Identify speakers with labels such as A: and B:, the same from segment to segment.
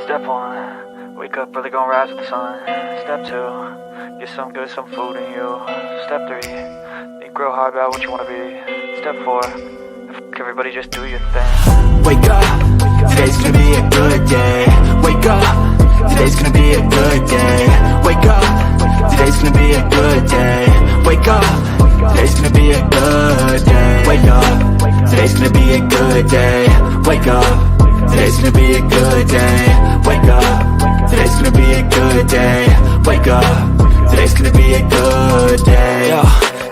A: Step 1, wake up early, gonna rise with the sun. Step 2, get some good, some food in you. Step 3, think real hard about what you wanna be. Step 4, everybody just do your thing.
B: Wake up, today's gonna be a good day. Wake up, today's gonna be a good day. Wake up, today's gonna be a good day. Wake up, today's gonna be a good day. Wake up, today's gonna be a good day. Wake up, today's gonna be a good day. Wake up, today's gonna be a good day. Wake up, today's gonna be a good day. Yo,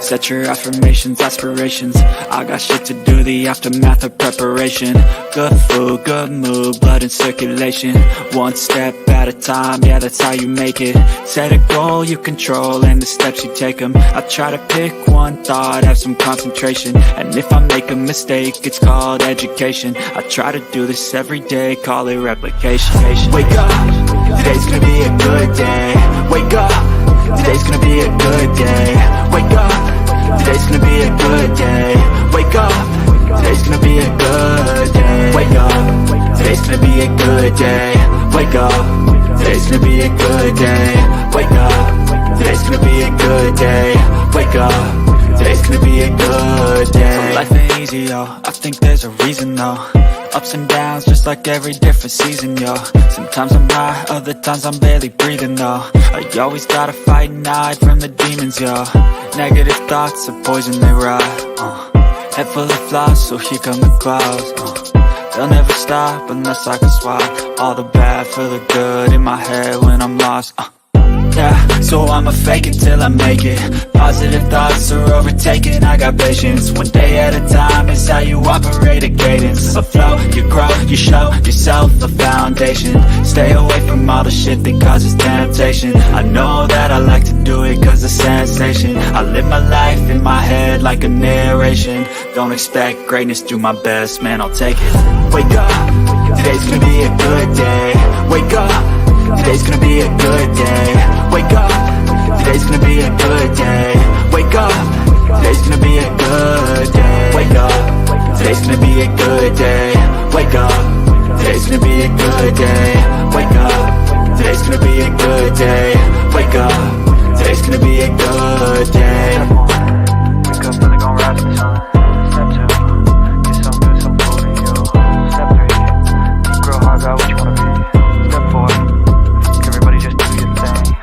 B: set your affirmations, aspirations. I got shit to do, the aftermath of preparation. Good food, good mood, blood in circulation. One step at a time, yeah, that's how you make it. Set a goal you control and the steps you take them. I try to pick one thought, have some concentration. And if I make a mistake, it's called education. I try to do this every day, call it replication. Wake up, today's gonna be a good day. Wake up, today's gonna be a good day. Wake up, today's gonna be a good day. Wake up, today's gonna be a good day. Wake up, today's gonna be a good day. Wake up, today's gonna be a good day. Wake up, today's gonna be a good day. Wake up, today's gonna be a good day. So life ain't easy, yo, I think there's a reason though. Ups and downs, just like every different season, yo. Sometimes I'm high, other times I'm barely breathing, though. I always gotta fight and hide from the demons, yo. Negative thoughts are poison, they rot. Head full of flaws, so here come the clouds. They'll never stop unless I can swap all the bad for the good in my head when I'm lost. Yeah, so I'ma fake it till I make it. Positive thoughts are overtaken, I got patience. One day at a time is how you operate a cadence. A flow, you grow, you show yourself a foundation. Stay away from all the shit that causes temptation. I know that I like to do it cause it's sensation. I live my life in my head like a narration. Don't expect greatness, do my best, man, I'll take it. Wake up, today's gonna be a good day. Wake up, today's gonna be a good day. Wake up, today's gonna be a good day. Wake up, today's gonna be a good day. Wake up, today's gonna be a good day. Wake up, today's gonna be a good day. Wake up, today's gonna be a good day. Wake up, today's gonna be a good day.
A: Wake up early, gonna rise with the sun. Step 2, get some good, some food in you. Step 3, think real hard about what you wanna be. Step 4, everybody just do your thing.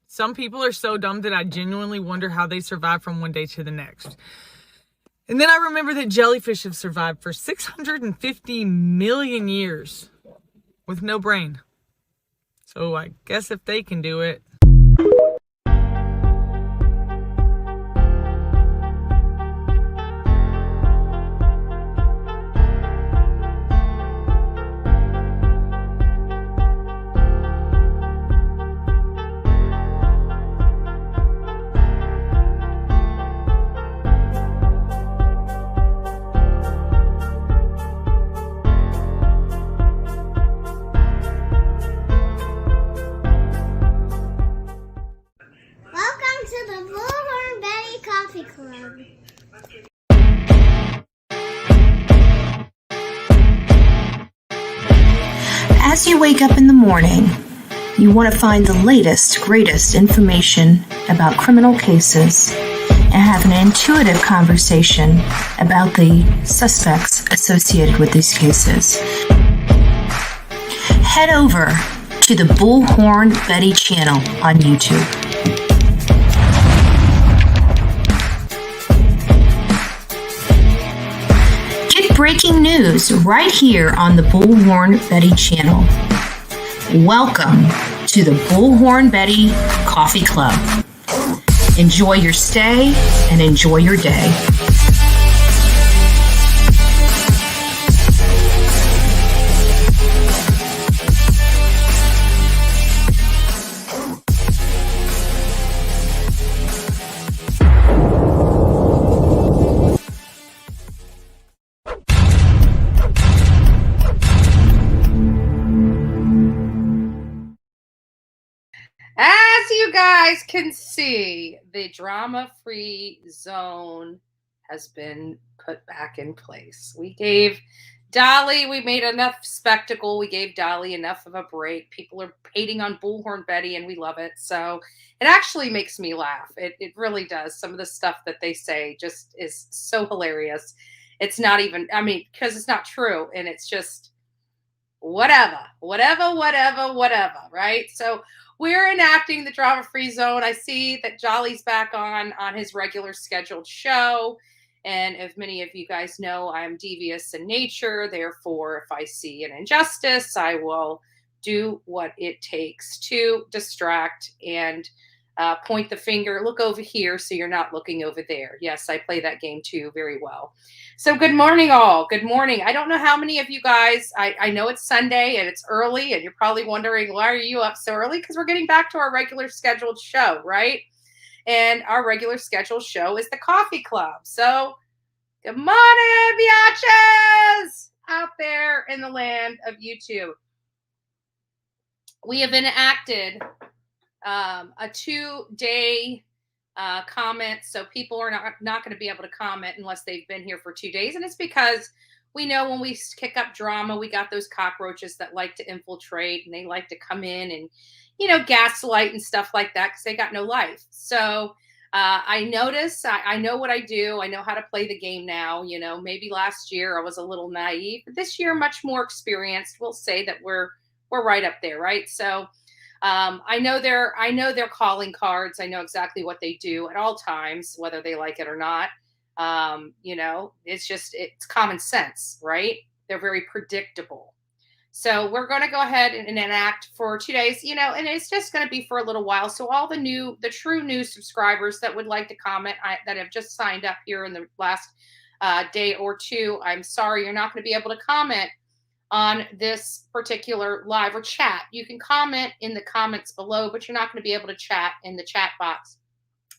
C: Some people are so dumb that I genuinely wonder how they survive from one day to the next. And then I remember that jellyfish have survived for 650 million years with no brain. So I guess if they can do it.
D: Welcome to the Bullhorn Betty Coffee Club.
E: As you wake up in the morning, you want to find the latest, greatest information about criminal cases and have an intuitive conversation about the suspects associated with these cases. Head over to the Bullhorn Betty channel on YouTube. Get breaking news right here on the Bullhorn Betty channel. Welcome to the Bullhorn Betty Coffee Club. Enjoy your stay and enjoy your day.
F: As you guys can see, the drama-free zone has been put back in place. We gave Dolly, we made enough spectacle. We gave Dolly enough of a break. People are hating on Bullhorn Betty, and we love it. So it actually makes me laugh. It really does. Some of the stuff that they say just is so hilarious. It's not even, I mean, because it's not true. And it's just whatever, right? So we're enacting the drama-free zone. I see that Jolly's back on his regular scheduled show. And as many of you guys know, I'm devious in nature. Therefore, if I see an injustice, I will do what it takes to distract and point the finger. Look over here so you're not looking over there. Yes, I play that game too very well. So good morning, all. Good morning. I don't know how many of you guys, I know it's Sunday and it's early, and you're probably wondering, why are you up so early? Because we're getting back to our regular scheduled show, right? And our regular scheduled show is the Coffee Club. So, good morning, biatches, out there in the land of YouTube. We have enacted a 2-day comment, so people are not going to be able to comment unless they've been here for 2 days. And it's because we know when we kick up drama, we got those cockroaches that like to infiltrate, and they like to come in and, gaslight and stuff like that because they got no life. So I notice, I know what I do. I know how to play the game now. Maybe last year I was a little naive, but this year much more experienced. We'll say that we're right up there, right? So I know their calling cards. I know exactly what they do at all times, whether they like it or not. It's common sense, right? They're very predictable. So we're going to go ahead and enact for 2 days, and it's just going to be for a little while. So all the true new subscribers that would like to comment, that have just signed up here in the last day or two, I'm sorry, you're not going to be able to comment on this particular live or chat. You can comment in the comments below, but you're not going to be able to chat in the chat box.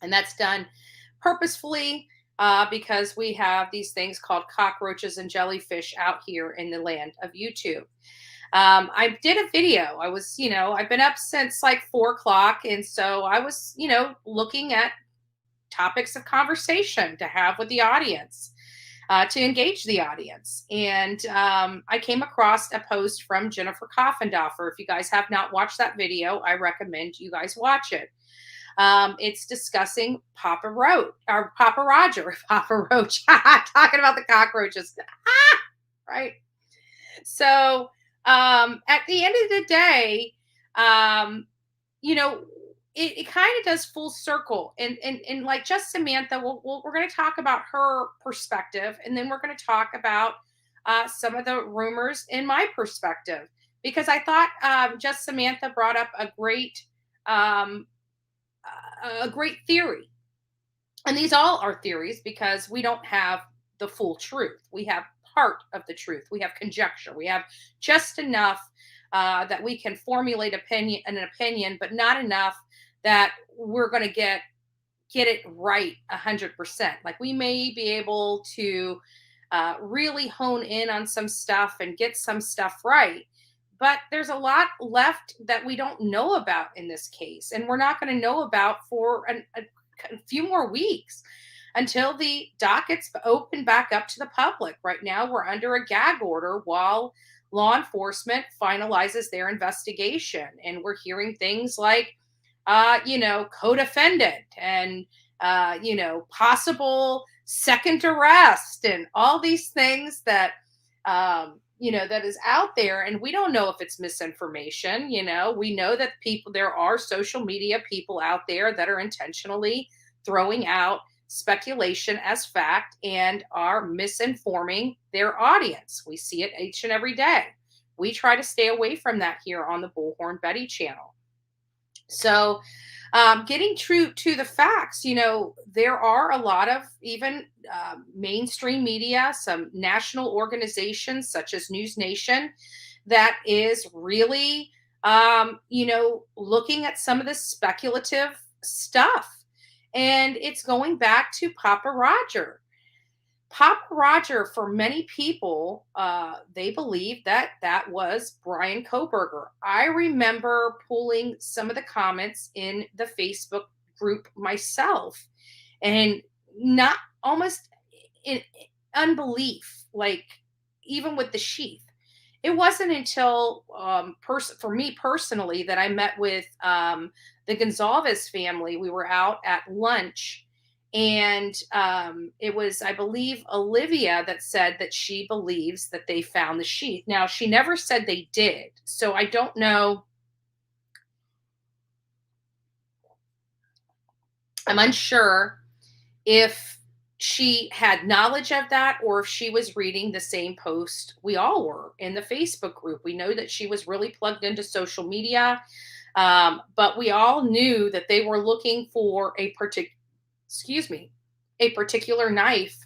F: And that's done purposefully because we have these things called cockroaches and jellyfish out here in the land of YouTube. I did a video. I was, I've been up since like 4 o'clock. And so I was, looking at topics of conversation to have with the audience. To engage the audience. And I came across a post from Jennifer Coffendorfer. If you guys have not watched that video, I recommend you guys watch it. It's discussing Papa Roach, talking about the cockroaches, right? So at the end of the day, it kind of does full circle. And like just Samantha, we're going to talk about her perspective, and then we're going to talk about some of the rumors in my perspective, because I thought just Samantha brought up a great theory. And these all are theories because we don't have the full truth. We have part of the truth. We have conjecture. We have just enough that we can formulate an opinion, but not enough that we're going to get it right 100%. Like we may be able to really hone in on some stuff and get some stuff right, but there's a lot left that we don't know about in this case, and we're not going to know about for a few more weeks until the dockets open back up to the public. Right now, we're under a gag order while law enforcement finalizes their investigation, and we're hearing things like co-defendant and, possible second arrest and all these things that, that is out there. And we don't know if it's misinformation. We know that there are social media people out there that are intentionally throwing out speculation as fact and are misinforming their audience. We see it each and every day. We try to stay away from that here on the Bullhorn Betty channel. So getting true to the facts, there are a lot of even mainstream media, some national organizations such as News Nation that is really, looking at some of this speculative stuff. And it's going back to Papa Rodger. Papa Rodger, for many people, they believe that was Bryan Kohberger. I remember pulling some of the comments in the Facebook group myself, and not almost in unbelief, like even with the sheath. It wasn't until for me personally that I met with the Gonzalez family. We were out at lunch, and it was, I believe, Olivia that said that she believes that they found the sheath. Now, she never said they did, so I don't know. I'm unsure if she had knowledge of that or if she was reading the same post we all were in the Facebook group. We know that she was really plugged into social media, but we all knew that they were looking for a particular knife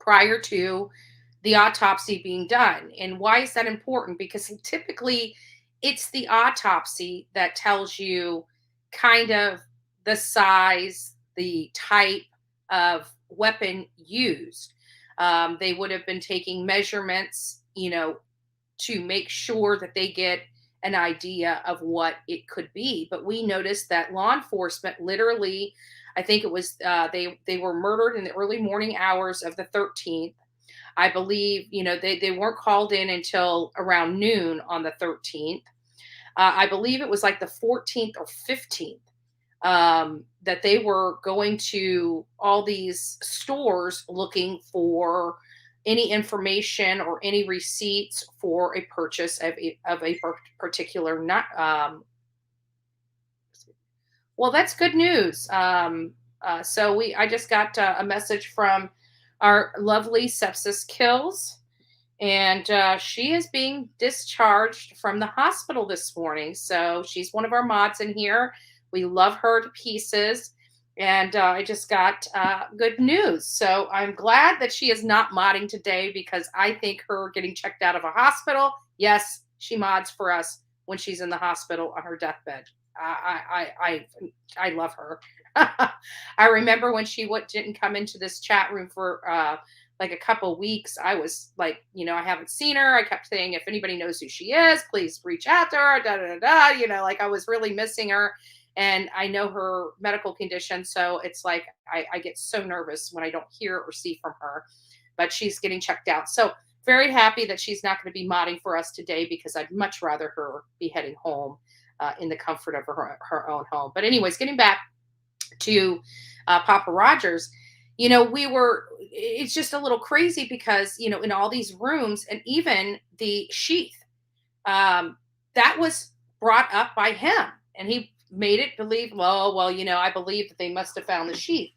F: prior to the autopsy being done. And why is that important? Because typically it's the autopsy that tells you kind of the size, the type of weapon used. They would have been taking measurements, to make sure that they get an idea of what it could be. But we noticed that law enforcement literally, I think it was, they were murdered in the early morning hours of the 13th. I believe, they weren't called in until around noon on the 13th. I believe it was like the 14th or 15th. That they were going to all these stores looking for any information or any receipts for a purchase of a particular well, that's good news. So I just got a message from our lovely Sepsis Kills, and she is being discharged from the hospital this morning. So she's one of our mods in here. We love her to pieces. And I just got good news. So I'm glad that she is not modding today, because I think her getting checked out of a hospital, yes, she mods for us when she's in the hospital on her deathbed. I love her. I remember when she didn't come into this chat room for like a couple weeks. I was like, I haven't seen her. I kept saying, if anybody knows who she is, please reach out to her. Like I was really missing her. And I know her medical condition. So it's like, I get so nervous when I don't hear or see from her, but she's getting checked out. So very happy that she's not going to be modding for us today, because I'd much rather her be heading home in the comfort of her own home. But anyways, getting back to Papa Rodgers, it's just a little crazy because, in all these rooms, and even the sheath, that was brought up by him, and he made it believe, I believe that they must have found the sheath.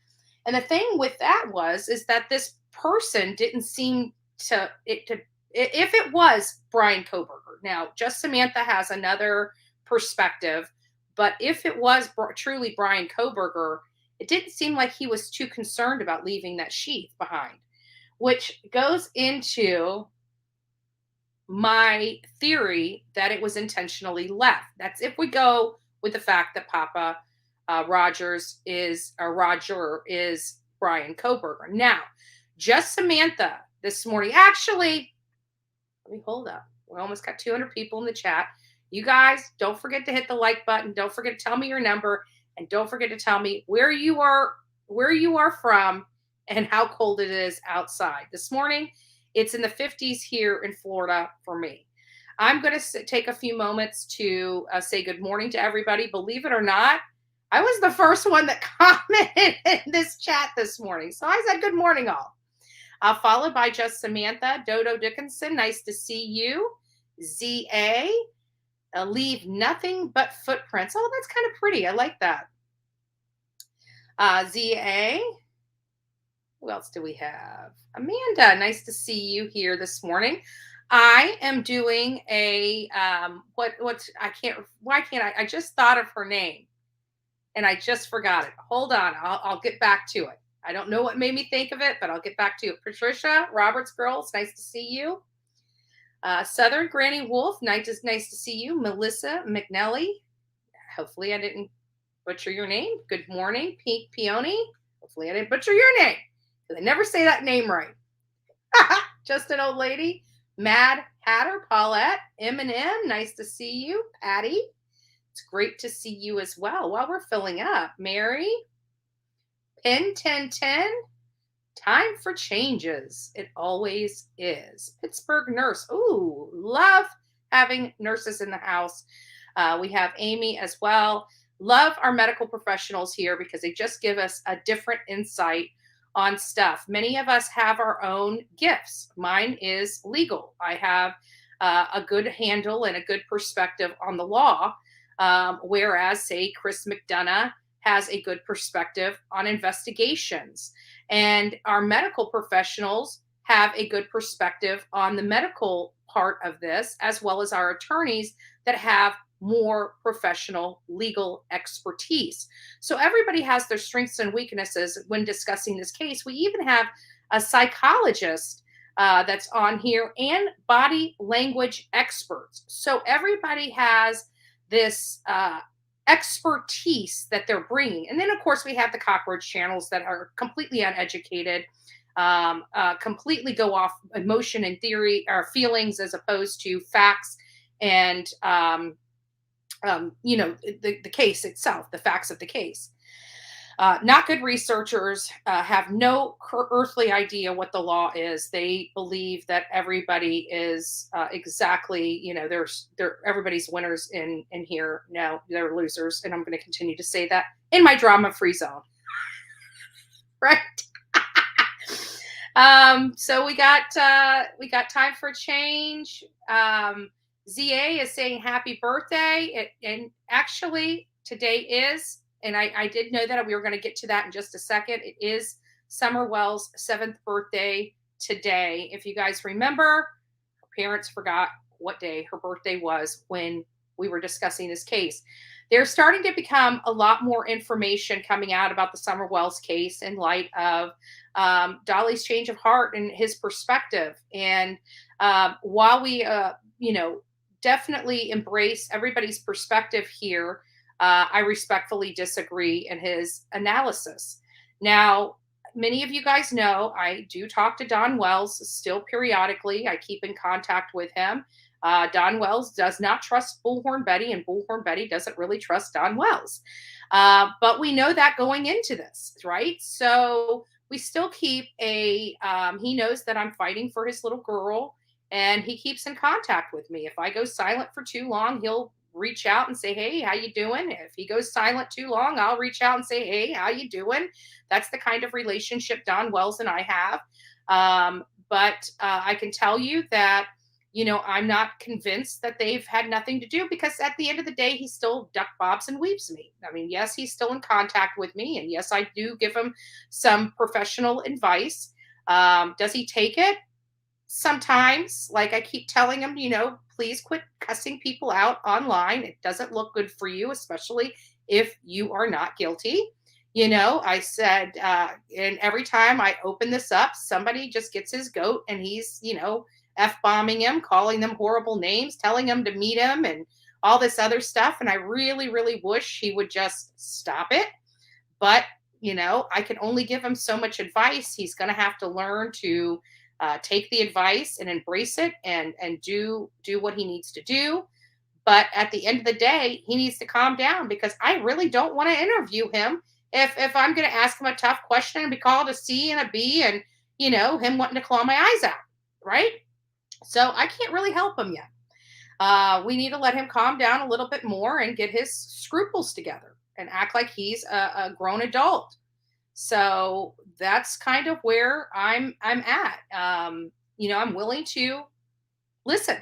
F: And the thing with that is that this person didn't seem to if it was Bryan Kohberger. Now, Just Samantha has another perspective, but if it was truly Bryan Kohberger, it didn't seem like he was too concerned about leaving that sheath behind, which goes into my theory that it was intentionally left. That's if we go with the fact that Papa Rodger is Bryan Kohberger. Now, Just Samantha this morning, actually, let me hold up. We almost got 200 people in the chat. You guys, don't forget to hit the like button. Don't forget to tell me your number, and don't forget to tell me where you are from and how cold it is outside. This morning, it's in the 50s here in Florida for me. I'm going to take a few moments to say good morning to everybody. Believe it or not, I was the first one that commented in this chat this morning. So I said, good morning, all. Followed by Just Samantha, Dodo Dickinson, nice to see you. ZA, leave nothing but footprints. Oh, that's kind of pretty. I like that. ZA, who else do we have? Amanda, nice to see you here this morning. I am doing a why can't I just thought of her name and I just forgot it. Hold on, I'll get back to it. I don't know what made me think of it, but I'll get back to it. Patricia Roberts, girls, nice to see you. Southern Granny Wolf, nice to see you. Melissa McNelly, hopefully I didn't butcher your name. Good morning. Pink Peony, hopefully I didn't butcher your name, because I never say that name right. Just an old lady. Mad Hatter, Paulette, Eminem, nice to see you. Patty, it's great to see you as well. While we're filling up, Mary, Pin 1010, Time for changes. It always is. Pittsburgh nurse. Ooh, love having nurses in the house. We have Amy as well. Love our medical professionals here because they just give us a different insight on stuff. Many of us have our own gifts. Mine is legal. I have a good handle and a good perspective on the law, whereas, say, Chris McDonough has a good perspective on investigations. And our medical professionals have a good perspective on the medical part of this, as well as our attorneys that have more professional legal expertise. So everybody has their strengths and weaknesses when discussing this case. We even have a psychologist that's on here and body language experts. So everybody has this expertise that they're bringing. And then, of course, we have the cockroach channels that are completely uneducated, completely go off emotion and theory or feelings as opposed to facts and, the case itself, the facts of the case. Not good researchers, have no earthly idea what the law is. They believe that everybody is exactly, everybody's winners in here. No, they're losers. And I'm going to continue to say that in my drama-free zone. Right? So we got time for change. ZA is saying happy birthday. And actually today is, and I did know that we were going to get to that in just a second. It is Summer Wells' 7th birthday today. If you guys remember, her parents forgot what day her birthday was when we were discussing this case. There's starting to become a lot more information coming out about the Summer Wells case in light of Dolly's change of heart and his perspective. And while we, definitely embrace everybody's perspective here, I respectfully disagree in his analysis. Now, many of you guys know I do talk to Don Wells still periodically. I keep in contact with him. Don Wells does not trust Bullhorn Betty, and Bullhorn Betty doesn't really trust Don Wells. But we know that going into this, right? So we still keep he knows that I'm fighting for his little girl, and he keeps in contact with me. If I go silent for too long, he'll reach out and say, hey, how you doing? If he goes silent too long, I'll reach out and say, hey, how you doing? That's the kind of relationship Don Wells and I have. But I can tell you that, I'm not convinced that they've had nothing to do, because at the end of the day, he still duck bobs and weaves me. I mean, yes, he's still in contact with me. And yes, I do give him some professional advice. Does he take it? Sometimes, like I keep telling him, please quit cussing people out online. It doesn't look good for you, especially if you are not guilty. I said, and every time I open this up, somebody just gets his goat and he's, F-bombing him, calling them horrible names, telling them to meet him and all this other stuff. And I really, really wish he would just stop it. But, I can only give him so much advice. He's going to have to learn to take the advice and embrace it and do what he needs to do. But at the end of the day, he needs to calm down, because I really don't want to interview him. If I'm going to ask him a tough question and be called a C and a B and, him wanting to claw my eyes out. Right. So I can't really help him yet. We need to let him calm down a little bit more and get his scruples together and act like he's a grown adult. So that's kind of where I'm at. I'm willing to listen.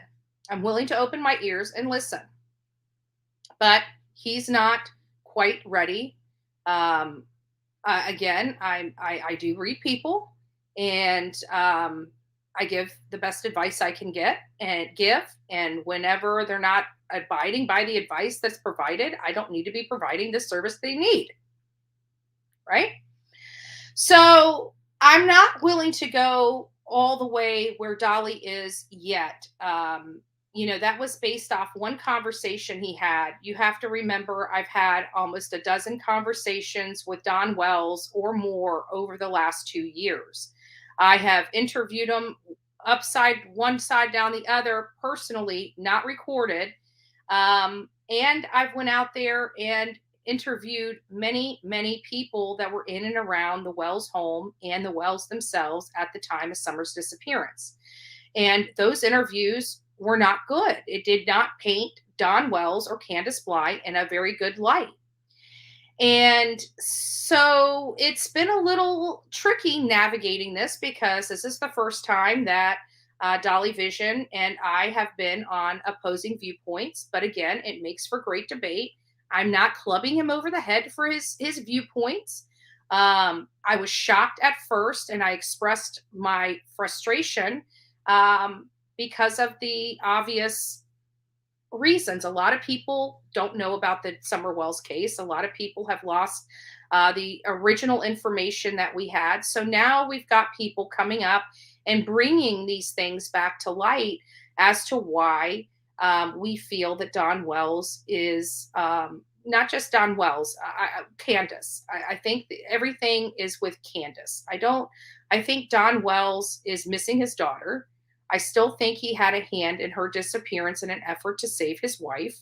F: I'm willing to open my ears and listen. But he's not quite ready. Again, I do read people, and I give the best advice I can give. And whenever they're not abiding by the advice that's provided, I don't need to be providing the service they need. Right? So I'm not willing to go all the way where Dolly is yet. That was based off one conversation he had. You have to remember, I've had almost a dozen conversations with Don Wells or more over the last 2 years. I have interviewed him upside one side, down the other, personally, not recorded. And I've went out there and interviewed many, many people that were in and around the Wells home and the Wells themselves at the time of Summer's disappearance. And those interviews were not good. It did not paint Don Wells or Candace Bly in a very good light. And so it's been a little tricky navigating this, because this is the first time that Dolly Vision and I have been on opposing viewpoints. But again, it makes for great debate. I'm not clubbing him over the head for his viewpoints. I was shocked at first, and I expressed my frustration because of the obvious reasons. A lot of people don't know about the Summer Wells case. A lot of people have lost the original information that we had. So now we've got people coming up and bringing these things back to light as to why we feel that Don Wells is not just Don Wells, Candace. I think everything is with Candace. I think Don Wells is missing his daughter. I still think he had a hand in her disappearance in an effort to save his wife.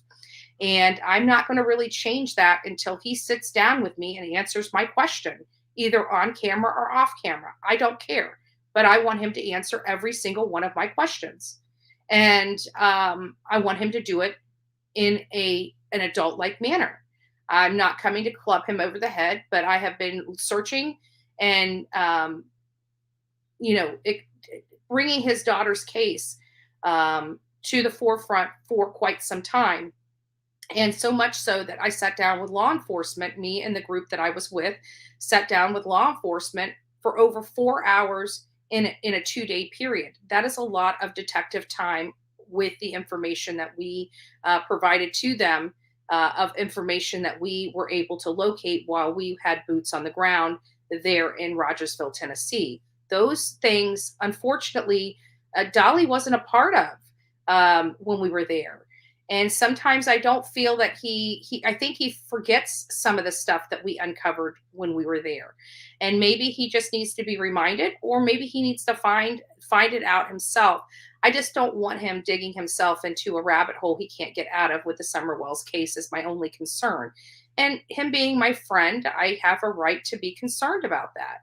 F: And I'm not going to really change that until he sits down with me and answers my question, either on camera or off camera. I don't care, but I want him to answer every single one of my questions. And I want him to do it in an adult-like manner. I'm not coming to club him over the head, but I have been searching and, bringing his daughter's case to the forefront for quite some time. And so much so that I sat down with law enforcement, me and the group that I was with, sat down with law enforcement for over 4 hours in a 2-day period. That is a lot of detective time with the information that we provided to them, of information that we were able to locate while we had boots on the ground there in Rogersville, Tennessee. Those things, unfortunately, Dolly wasn't a part of when we were there. And sometimes I don't feel that I think he forgets some of the stuff that we uncovered when we were there. And maybe he just needs to be reminded, or maybe he needs to find it out himself. I just don't want him digging himself into a rabbit hole he can't get out of with the Summer Wells case is my only concern. And him being my friend, I have a right to be concerned about that.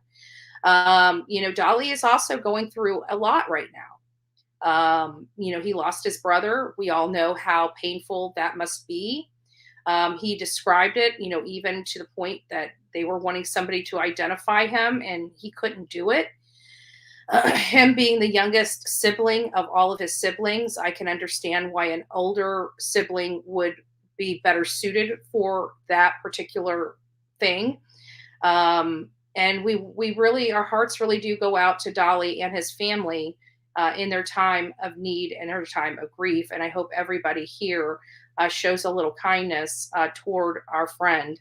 F: Dolly is also going through a lot right now. He lost his brother. We all know how painful that must be. He described it, even to the point that they were wanting somebody to identify him and he couldn't do it. Him being the youngest sibling of all of his siblings, I can understand why an older sibling would be better suited for that particular thing. And we really, our hearts really do go out to Dolly and his family in their time of need and their time of grief. And I hope everybody here shows a little kindness toward our friend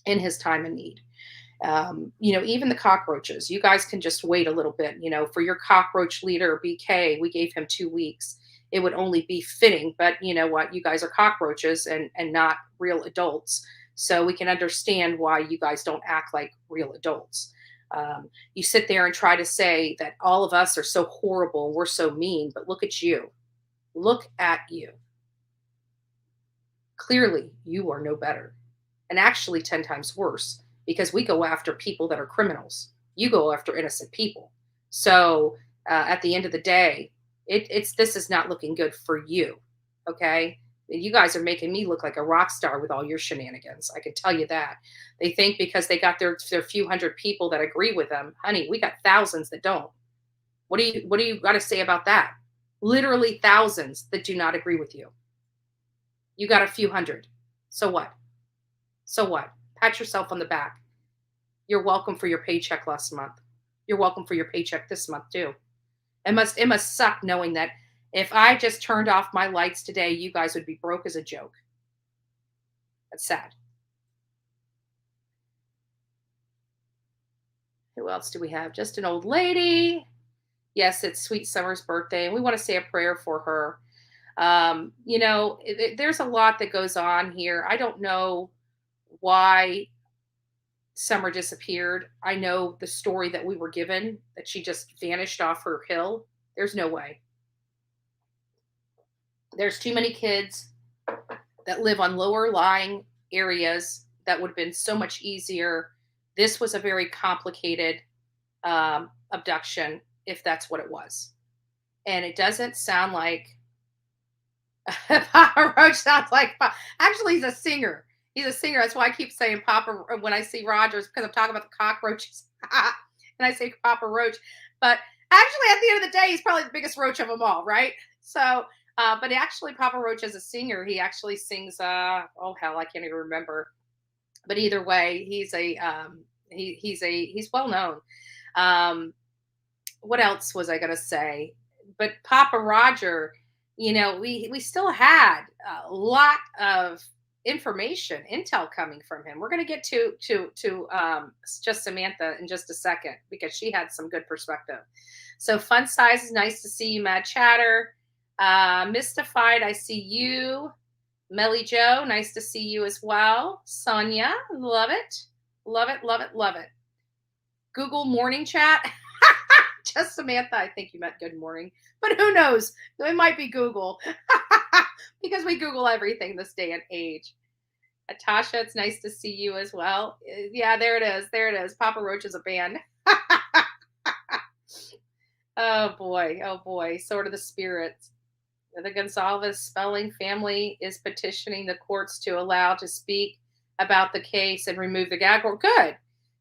F: in his time of need. Even the cockroaches, you guys can just wait a little bit, for your cockroach leader, BK, we gave him 2 weeks. It would only be fitting, but you know what? You guys are cockroaches and not real adults. So we can understand why you guys don't act like real adults. You sit there and try to say that all of us are so horrible, we're so mean, but look at you. Look at you. Clearly, you are no better. And actually 10 times worse, because we go after people that are criminals. You go after innocent people. So at the end of the day, this is not looking good for you, okay? You guys are making me look like a rock star with all your shenanigans. I can tell you that. They think because they got their few hundred people that agree with them. Honey, we got thousands that don't. What do you got to say about that? Literally thousands that do not agree with you. You got a few hundred. So what? So what? Pat yourself on the back. You're welcome for your paycheck last month. You're welcome for your paycheck this month too. It must suck knowing that if I just turned off my lights today, you guys would be broke as a joke. That's sad. Who else do we have? Just an old lady. Yes, it's Sweet Summer's birthday, and we want to say a prayer for her. There's a lot that goes on here. I don't know why Summer disappeared. I know the story that we were given, that she just vanished off her hill. There's no way. There's too many kids that live on lower lying areas that would have been so much easier. This was a very complicated abduction, if that's what it was. And it doesn't sound like Papa Roach sounds like actually he's a singer. He's a singer. That's why I keep saying Papa when I see Rodgers, because I'm talking about the cockroaches. And I say Papa Roach. But actually, at the end of the day, he's probably the biggest roach of them all, right? So, but actually, Papa Roach is a singer. He actually sings, oh hell, I can't even remember. But either way, he's well known. What else was I gonna say? But Papa Rodger, we still had a lot of information, intel coming from him. We're going to get to just Samantha in just a second, because she had some good perspective. So Fun Size is nice to see you, Mad Chatter. Mystified, I see you. Melly Joe, nice to see you as well. Sonia, love it. Love it, love it, love it. Google morning chat. Just Samantha, I think you meant good morning. But who knows? It might be Google. Because we Google everything this day and age. Tasha, it's nice to see you as well. Yeah, there it is. There it is. Papa Roach is a band. Oh boy. Sort of the spirits. The Gonzalez Spelling family is petitioning the courts to allow to speak about the case and remove the gag order. Good.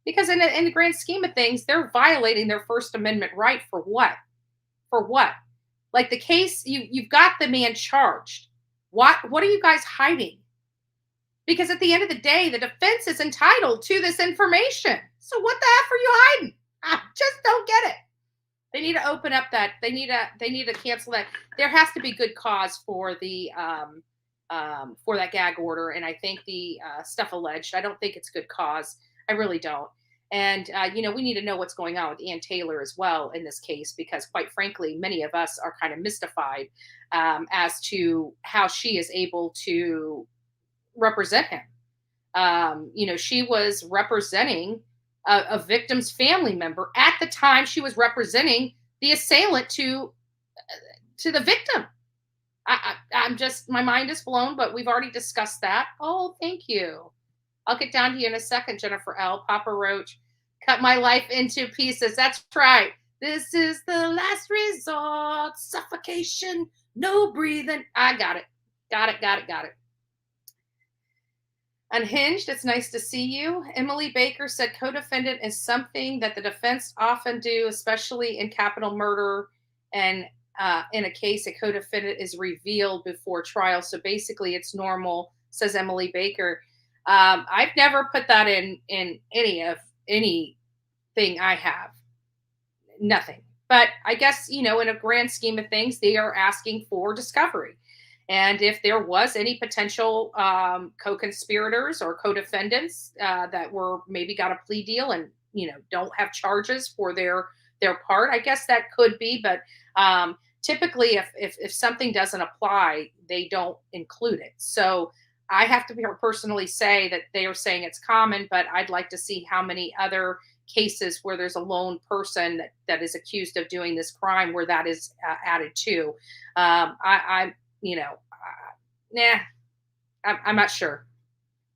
F: Because in the grand scheme of things, they're violating their First Amendment right for what? For what? Like the case, you've got the man charged. What are you guys hiding? Because at the end of the day, the defense is entitled to this information. So what the F are you hiding? I just don't get it. They need to open up that. They need to cancel that. There has to be good cause for the for that gag order. And I think the stuff alleged, I don't think it's good cause. I really don't. And, we need to know what's going on with Ann Taylor as well in this case, because quite frankly, many of us are kind of mystified as to how she is able to represent him. She was representing a victim's family member at the time she was representing the assailant to the victim. I'm just, my mind is blown, but we've already discussed that. Oh, thank you. I'll get down to you in a second, Jennifer L. Papa Roach, cut my life into pieces. That's right. This is the last resort. Suffocation, no breathing. I got it. Got it. Unhinged, it's nice to see you. Emily Baker said co-defendant is something that the defense often do, especially in capital murder. And in a case, a co-defendant is revealed before trial. So basically it's normal, says Emily Baker. I've never put that in anything I have. Nothing. But I guess, in a grand scheme of things, they are asking for discovery. And if there was any potential co-conspirators or co-defendants that were maybe got a plea deal and, don't have charges for their part, I guess that could be. But typically, if something doesn't apply, they don't include it. So I have to personally say that they are saying it's common, but I'd like to see how many other cases where there's a lone person that is accused of doing this crime where that is added to. I'm not sure.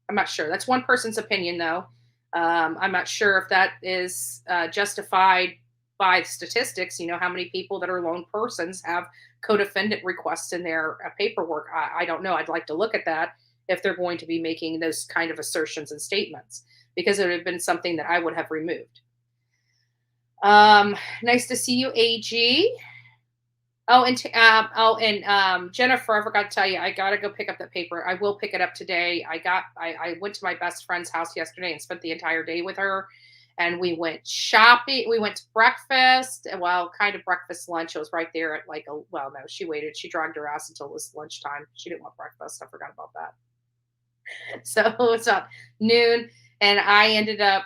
F: That's one person's opinion, though. I'm not sure if that is justified by statistics. How many people that are lone persons have co-defendant requests in their paperwork. I don't know. I'd like to look at that if they're going to be making those kind of assertions and statements, because it would have been something that I would have removed. Nice to see you, AG. And Jennifer, I forgot to tell you, I got to go pick up that paper. I will pick it up today. I went to my best friend's house yesterday and spent the entire day with her. And we went shopping. We went to breakfast. Well, kind of breakfast, lunch. It was right there at no, she waited. She dragged her ass until it was lunchtime. She didn't want breakfast. I forgot about that. So it's up noon. And I ended up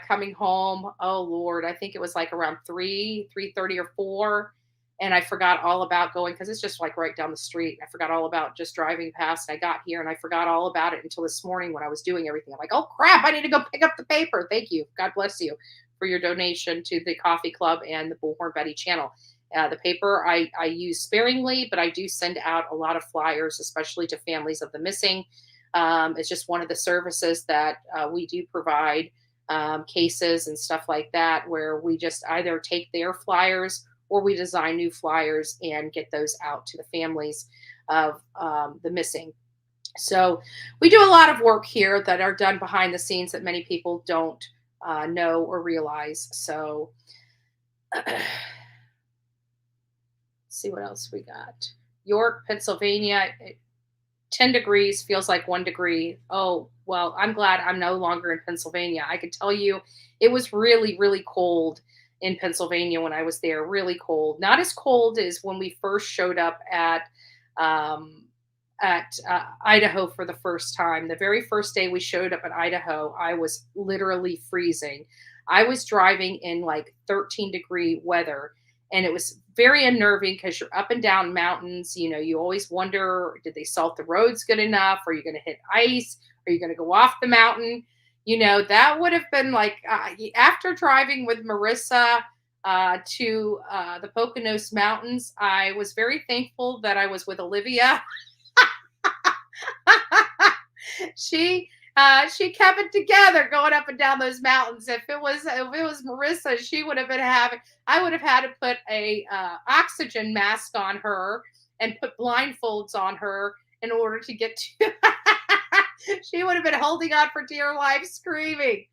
F: coming home. Oh, Lord. I think it was around 3:30 or 4. And I forgot all about going, because it's just right down the street. I forgot all about just driving past. I got here and I forgot all about it until this morning when I was doing everything. I'm like, oh crap, I need to go pick up the paper. Thank you. God bless you for your donation to the Coffee Club and the Bullhorn Betty channel. The paper I use sparingly, but I do send out a lot of flyers, especially to families of the missing. It's just one of the services that we do provide, cases and stuff like that, where we just either take their flyers or we design new flyers and get those out to the families of the missing. So we do a lot of work here that are done behind the scenes that many people don't know or realize. So let's see what else we got. York, Pennsylvania, 10 degrees feels like 1 degree. Oh, well, I'm glad I'm no longer in Pennsylvania. I could tell you it was really, really cold in Pennsylvania when I was there. Really cold. Not as cold as when we first showed up at Idaho for the first time. The very first day we showed up at Idaho, I was literally freezing. I was driving in like 13-degree weather, and it was very unnerving because you're up and down mountains. You know, you always wonder, did they salt the roads good enough? Are you going to hit ice? Are you going to go off the mountain? You know, that would have been like, after driving with Marissa to the Poconos Mountains, I was very thankful that I was with Olivia. She kept it together going up and down those mountains. If it was Marissa, she would have been I would have had to put a oxygen mask on her and put blindfolds on her in order to get to. She would have been holding on for dear life, screaming.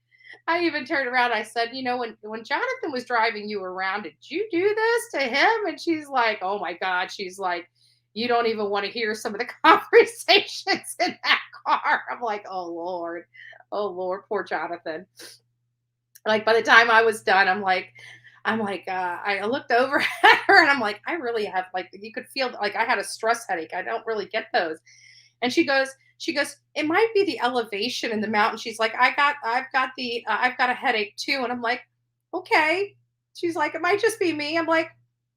F: I even turned around. I said, you know, when Jonathan was driving you around, did you do this to him? And she's like, oh my God. She's like, you don't even want to hear some of the conversations in that car. I'm like, oh Lord, poor Jonathan. Like by the time I was done, I'm like, I looked over at her and I'm like, I really have, like, you could feel like I had a stress headache. I don't really get those. And she goes, it might be the elevation in the mountain. She's like, I've got a headache too. And I'm like, okay. She's like, it might just be me. I'm like,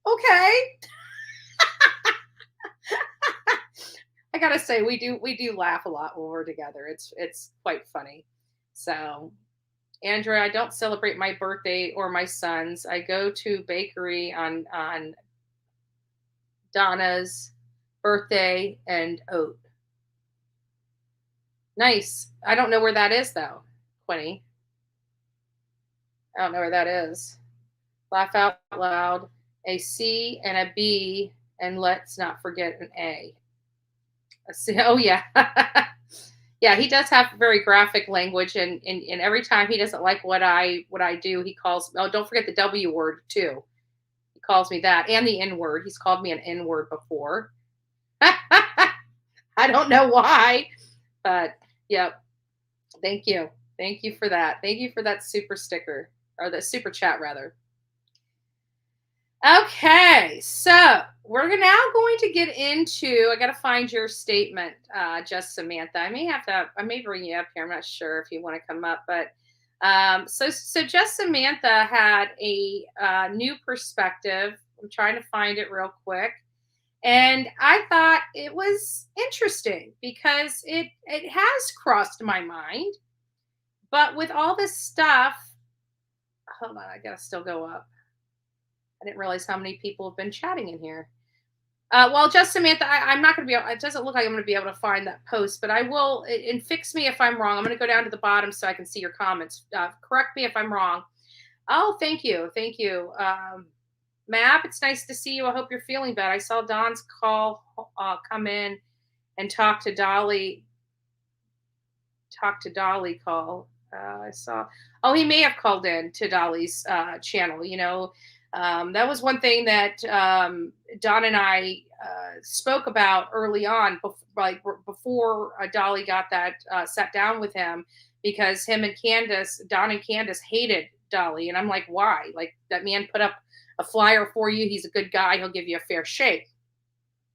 F: okay. I gotta say, we do laugh a lot when we're together. It's quite funny. So, Andrea, I don't celebrate my birthday or my son's. I go to bakery on Donna's birthday and oat. Nice. I don't know where that is though, Quinny. I don't know where that is. Laugh out loud. A C and a B, and let's not forget an A. Oh yeah. Yeah, he does have very graphic language, and every time he doesn't like what I do, he calls, oh, don't forget the W word too. He calls me that, and the N word. He's called me an N word before. I don't know why, but yep. Thank you. Thank you for that. Thank you for that super sticker, or the super chat rather. Okay, so we're now going to get into, I got to find your statement, just Samantha. I may bring you up here. I'm not sure if you want to come up, but so just Samantha had a new perspective. I'm trying to find it real quick. And I thought it was interesting because it has crossed my mind. But with all this stuff, hold on, I got to still go up. I didn't realize how many people have been chatting in here. Well, just Samantha, I'm not going to be able, it doesn't look like I'm going to be able to find that post, but I will, and fix me if I'm wrong. I'm going to go down to the bottom so I can see your comments. Correct me if I'm wrong. Oh, thank you. Thank you. Mab, it's nice to see you. I hope you're feeling better. I saw Don's call come in and talk to Dolly call. I saw, oh, he may have called in to Dolly's channel, you know. That was one thing that Don and I spoke about early on, before Dolly got that sat down with him, because him and Candace, Don and Candace, hated Dolly. And I'm like, why? Like, that man put up a flyer for you. He's a good guy. He'll give you a fair shake.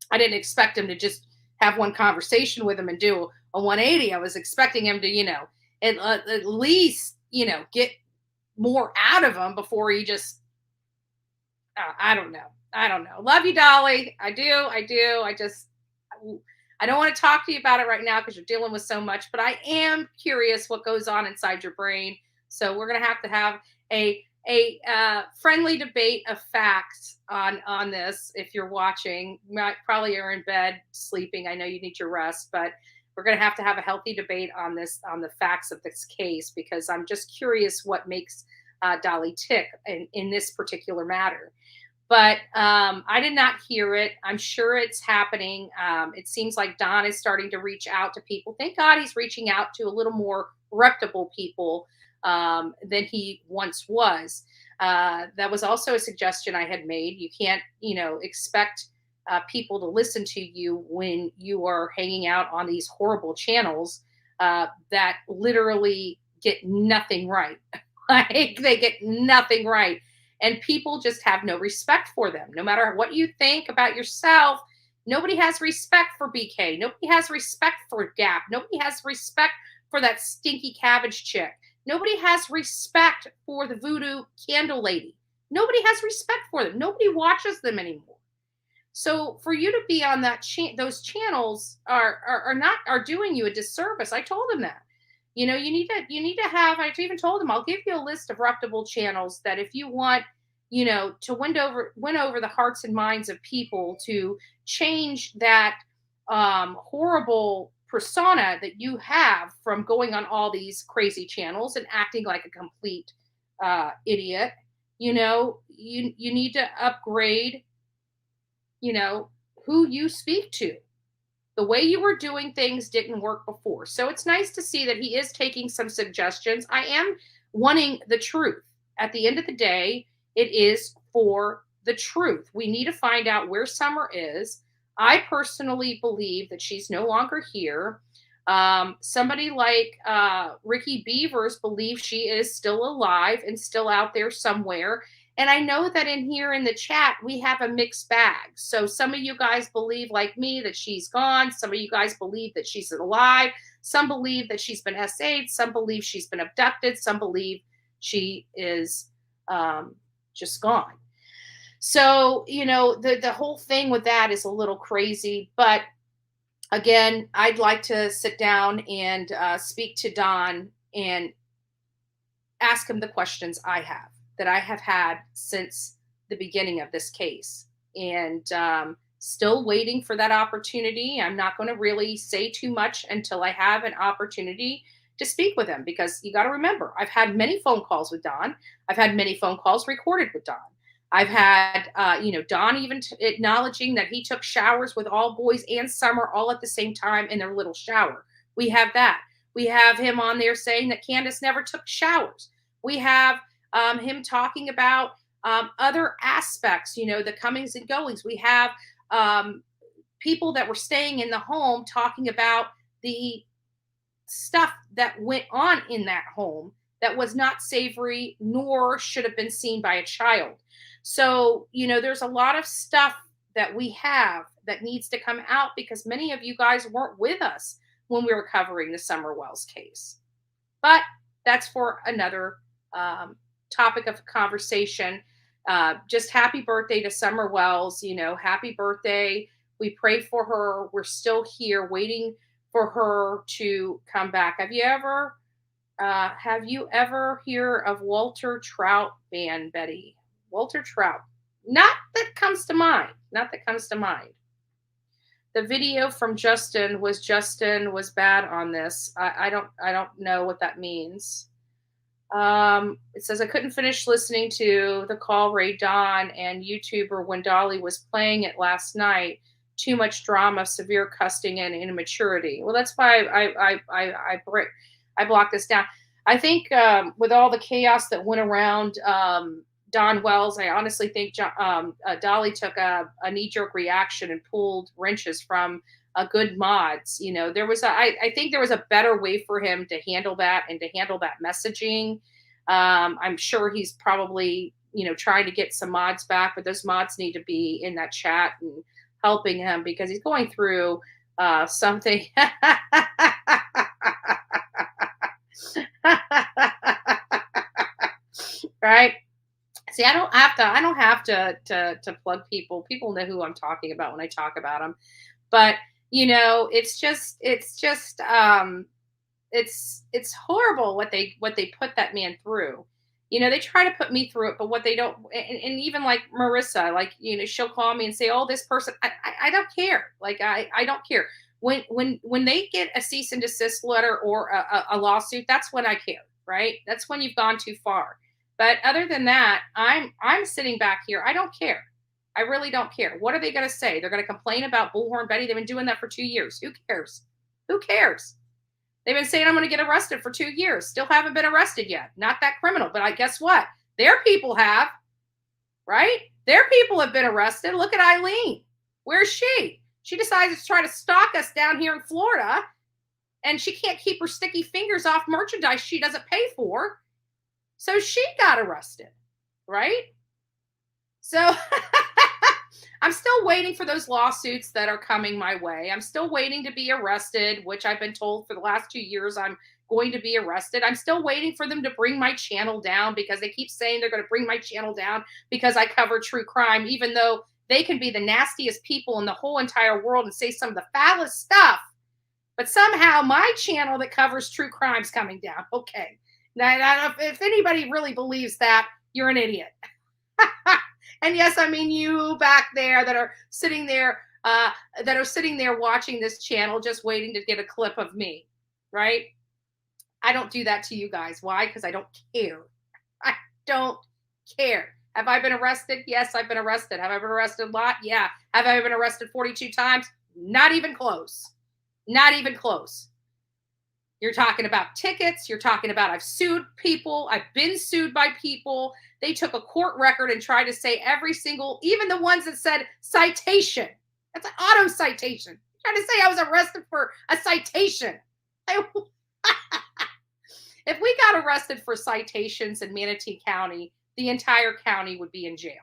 F: I didn't expect him to just have one conversation with him and do a 180. I was expecting him to, you know, at least, you know, get more out of him before he just, I don't know. Love you, Dolly. I do. I don't want to talk to you about it right now because you're dealing with so much, but I am curious what goes on inside your brain. So we're going to have a friendly debate of facts on this. If you're watching, you probably are in bed sleeping. I know you need your rest, but we're going to have a healthy debate on this, on the facts of this case, because I'm just curious what makes Dolly tick in this particular matter. But I did not hear it. I'm sure it's happening. It seems like Don is starting to reach out to people. Thank God he's reaching out to a little more reputable people than he once was. That was also a suggestion I had made. You can't, expect people to listen to you when you are hanging out on these horrible channels that literally get nothing right. Like, they get nothing right. And people just have no respect for them. No matter what you think about yourself, nobody has respect for BK. Nobody has respect for Gap. Nobody has respect for that stinky cabbage chick. Nobody has respect for the voodoo candle lady. Nobody has respect for them. Nobody watches them anymore. So for you to be on that those channels are doing you a disservice. I told him that. You need to have, I even told him, I'll give you a list of reputable channels that if you want, to win over the hearts and minds of people, to change that horrible persona that you have from going on all these crazy channels and acting like a complete idiot. You need to upgrade, who you speak to. The way you were doing things didn't work before. So it's nice to see that he is taking some suggestions. I am wanting the truth. At the end of the day, it is for the truth. We need to find out where Summer is. I personally believe that she's no longer here. Somebody like Ricky Beavers believes she is still alive and still out there somewhere. And I know that in here in the chat, we have a mixed bag. So some of you guys believe, like me, that she's gone. Some of you guys believe that she's alive. Some believe that she's been SA'd. Some believe she's been abducted. Some believe she is just gone. So, the whole thing with that is a little crazy. But again, I'd like to sit down and speak to Don and ask him the questions that I have had since the beginning of this case, and still waiting for that opportunity. I'm not going to really say too much until I have an opportunity to speak with him, because you got to remember, I've had many phone calls with Don. I've had many phone calls recorded with Don. I've had, Don even acknowledging that he took showers with all boys and Summer all at the same time in their little shower. We have that. We have him on there saying that Candace never took showers. We have him talking about other aspects, the comings and goings. We have people that were staying in the home talking about the stuff that went on in that home that was not savory, nor should have been seen by a child. So, there's a lot of stuff that we have that needs to come out, because many of you guys weren't with us when we were covering the Summer Wells case. But that's for another topic of conversation. Just happy birthday to Summer Wells. Happy birthday. We pray for her. We're still here waiting for her to come back. Have you ever hear of Walter Trout band, Betty? Walter Trout. Not that comes to mind. The video from Justin was bad on this. I don't know what that means. It says, I couldn't finish listening to the call Ray Don and YouTuber when Dolly was playing it last night. Too much drama, severe cussing, and immaturity. Well, that's why I blocked this down. I think with all the chaos that went around Don Wells, I honestly think Dolly took a knee-jerk reaction and pulled wrenches from good mods. I think there was a better way for him to handle that and to handle that messaging. I'm sure he's probably, trying to get some mods back, but those mods need to be in that chat and helping him, because he's going through something. Right? See, I don't have to plug people. People know who I'm talking about when I talk about them. But it's horrible what they put that man through. They try to put me through it, but what they don't, and even like Marissa, she'll call me and say, oh, this person, I don't care. I don't care. When they get a cease and desist letter or a lawsuit, that's when I care, right? That's when you've gone too far. But other than that, I'm sitting back here. I don't care. I really don't care. What are they going to say? They're going to complain about Bullhorn Betty. They've been doing that for 2 years. Who cares? Who cares? They've been saying I'm going to get arrested for 2 years. Still haven't been arrested yet. Not that criminal. But I guess what? Their people have, right? Their people have been arrested. Look at Eileen. Where's she? She decided to try to stalk us down here in Florida, and she can't keep her sticky fingers off merchandise she doesn't pay for. So she got arrested, right? So I'm still waiting for those lawsuits that are coming my way. I'm still waiting to be arrested, which I've been told for the last 2 years I'm going to be arrested. I'm still waiting for them to bring my channel down because they keep saying they're going to bring my channel down because I cover true crime, even though they can be the nastiest people in the whole entire world and say some of the foulest stuff. But somehow my channel that covers true crime is coming down. Okay. Now, if anybody really believes that, you're an idiot. And yes, I mean you back there that are sitting there watching this channel, just waiting to get a clip of me, right? I don't do that to you guys. Why? Because I don't care. I don't care. Have I been arrested? Yes, I've been arrested. Have I been arrested a lot? Yeah. Have I been arrested 42 times? Not even close. Not even close. You're talking about tickets. You're talking about I've sued people. I've been sued by people. They took a court record and tried to say every single, even the ones that said citation. That's an auto citation. Trying to say I was arrested for a citation. If we got arrested for citations in Manatee County, the entire county would be in jail.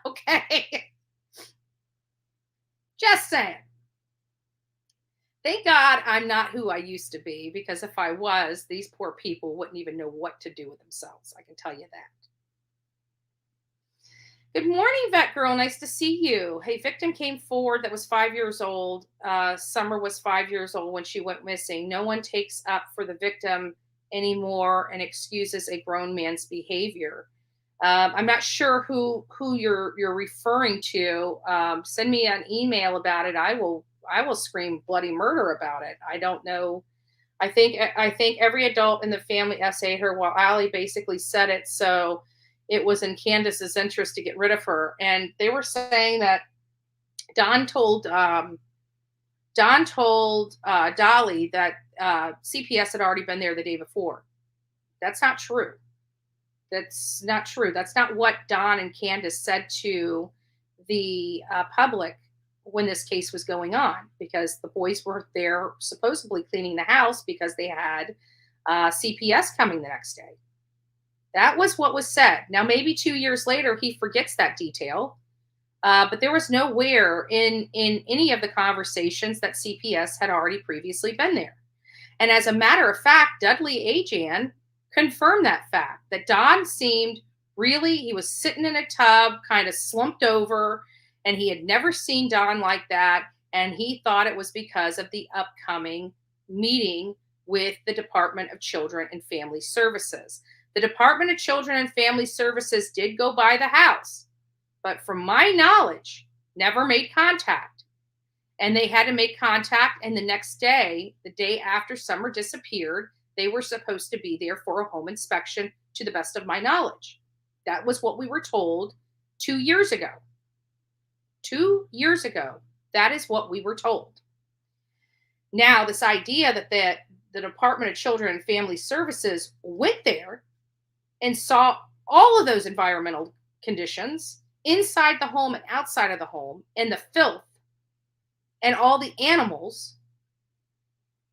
F: Okay. Just saying. Thank God I'm not who I used to be, because if I was, these poor people wouldn't even know what to do with themselves. I can tell you that. Good morning, Vet Girl. Nice to see you. Hey, victim came forward that was 5 years old. Summer was 5 years old when she went missing. No one takes up for the victim anymore and excuses a grown man's behavior. I'm not sure who you're referring to. Send me an email about it. I will scream bloody murder about it. I don't know. I think every adult in the family essayed her while Allie basically said it. So it was in Candace's interest to get rid of her. And they were saying that Don told Dolly that CPS had already been there the day before. That's not true. That's not true. That's not what Don and Candace said to the public when this case was going on, because the boys were there supposedly cleaning the house because they had CPS coming the next day. That was what was said. Now, maybe 2 years later, he forgets that detail, but there was nowhere in any of the conversations that CPS had already previously been there. And as a matter of fact, Dudley Ajan confirmed that fact, that Don seemed really, he was sitting in a tub, kind of slumped over, and he had never seen Don like that. And he thought it was because of the upcoming meeting with the Department of Children and Family Services. The Department of Children and Family Services did go by the house, but from my knowledge, never made contact. And they had to make contact. And the next day, the day after Summer disappeared, they were supposed to be there for a home inspection, to the best of my knowledge. That was what we were told 2 years ago. 2 years ago, that is what we were told. Now, this idea that the Department of Children and Family Services went there and saw all of those environmental conditions inside the home and outside of the home, and the filth and all the animals,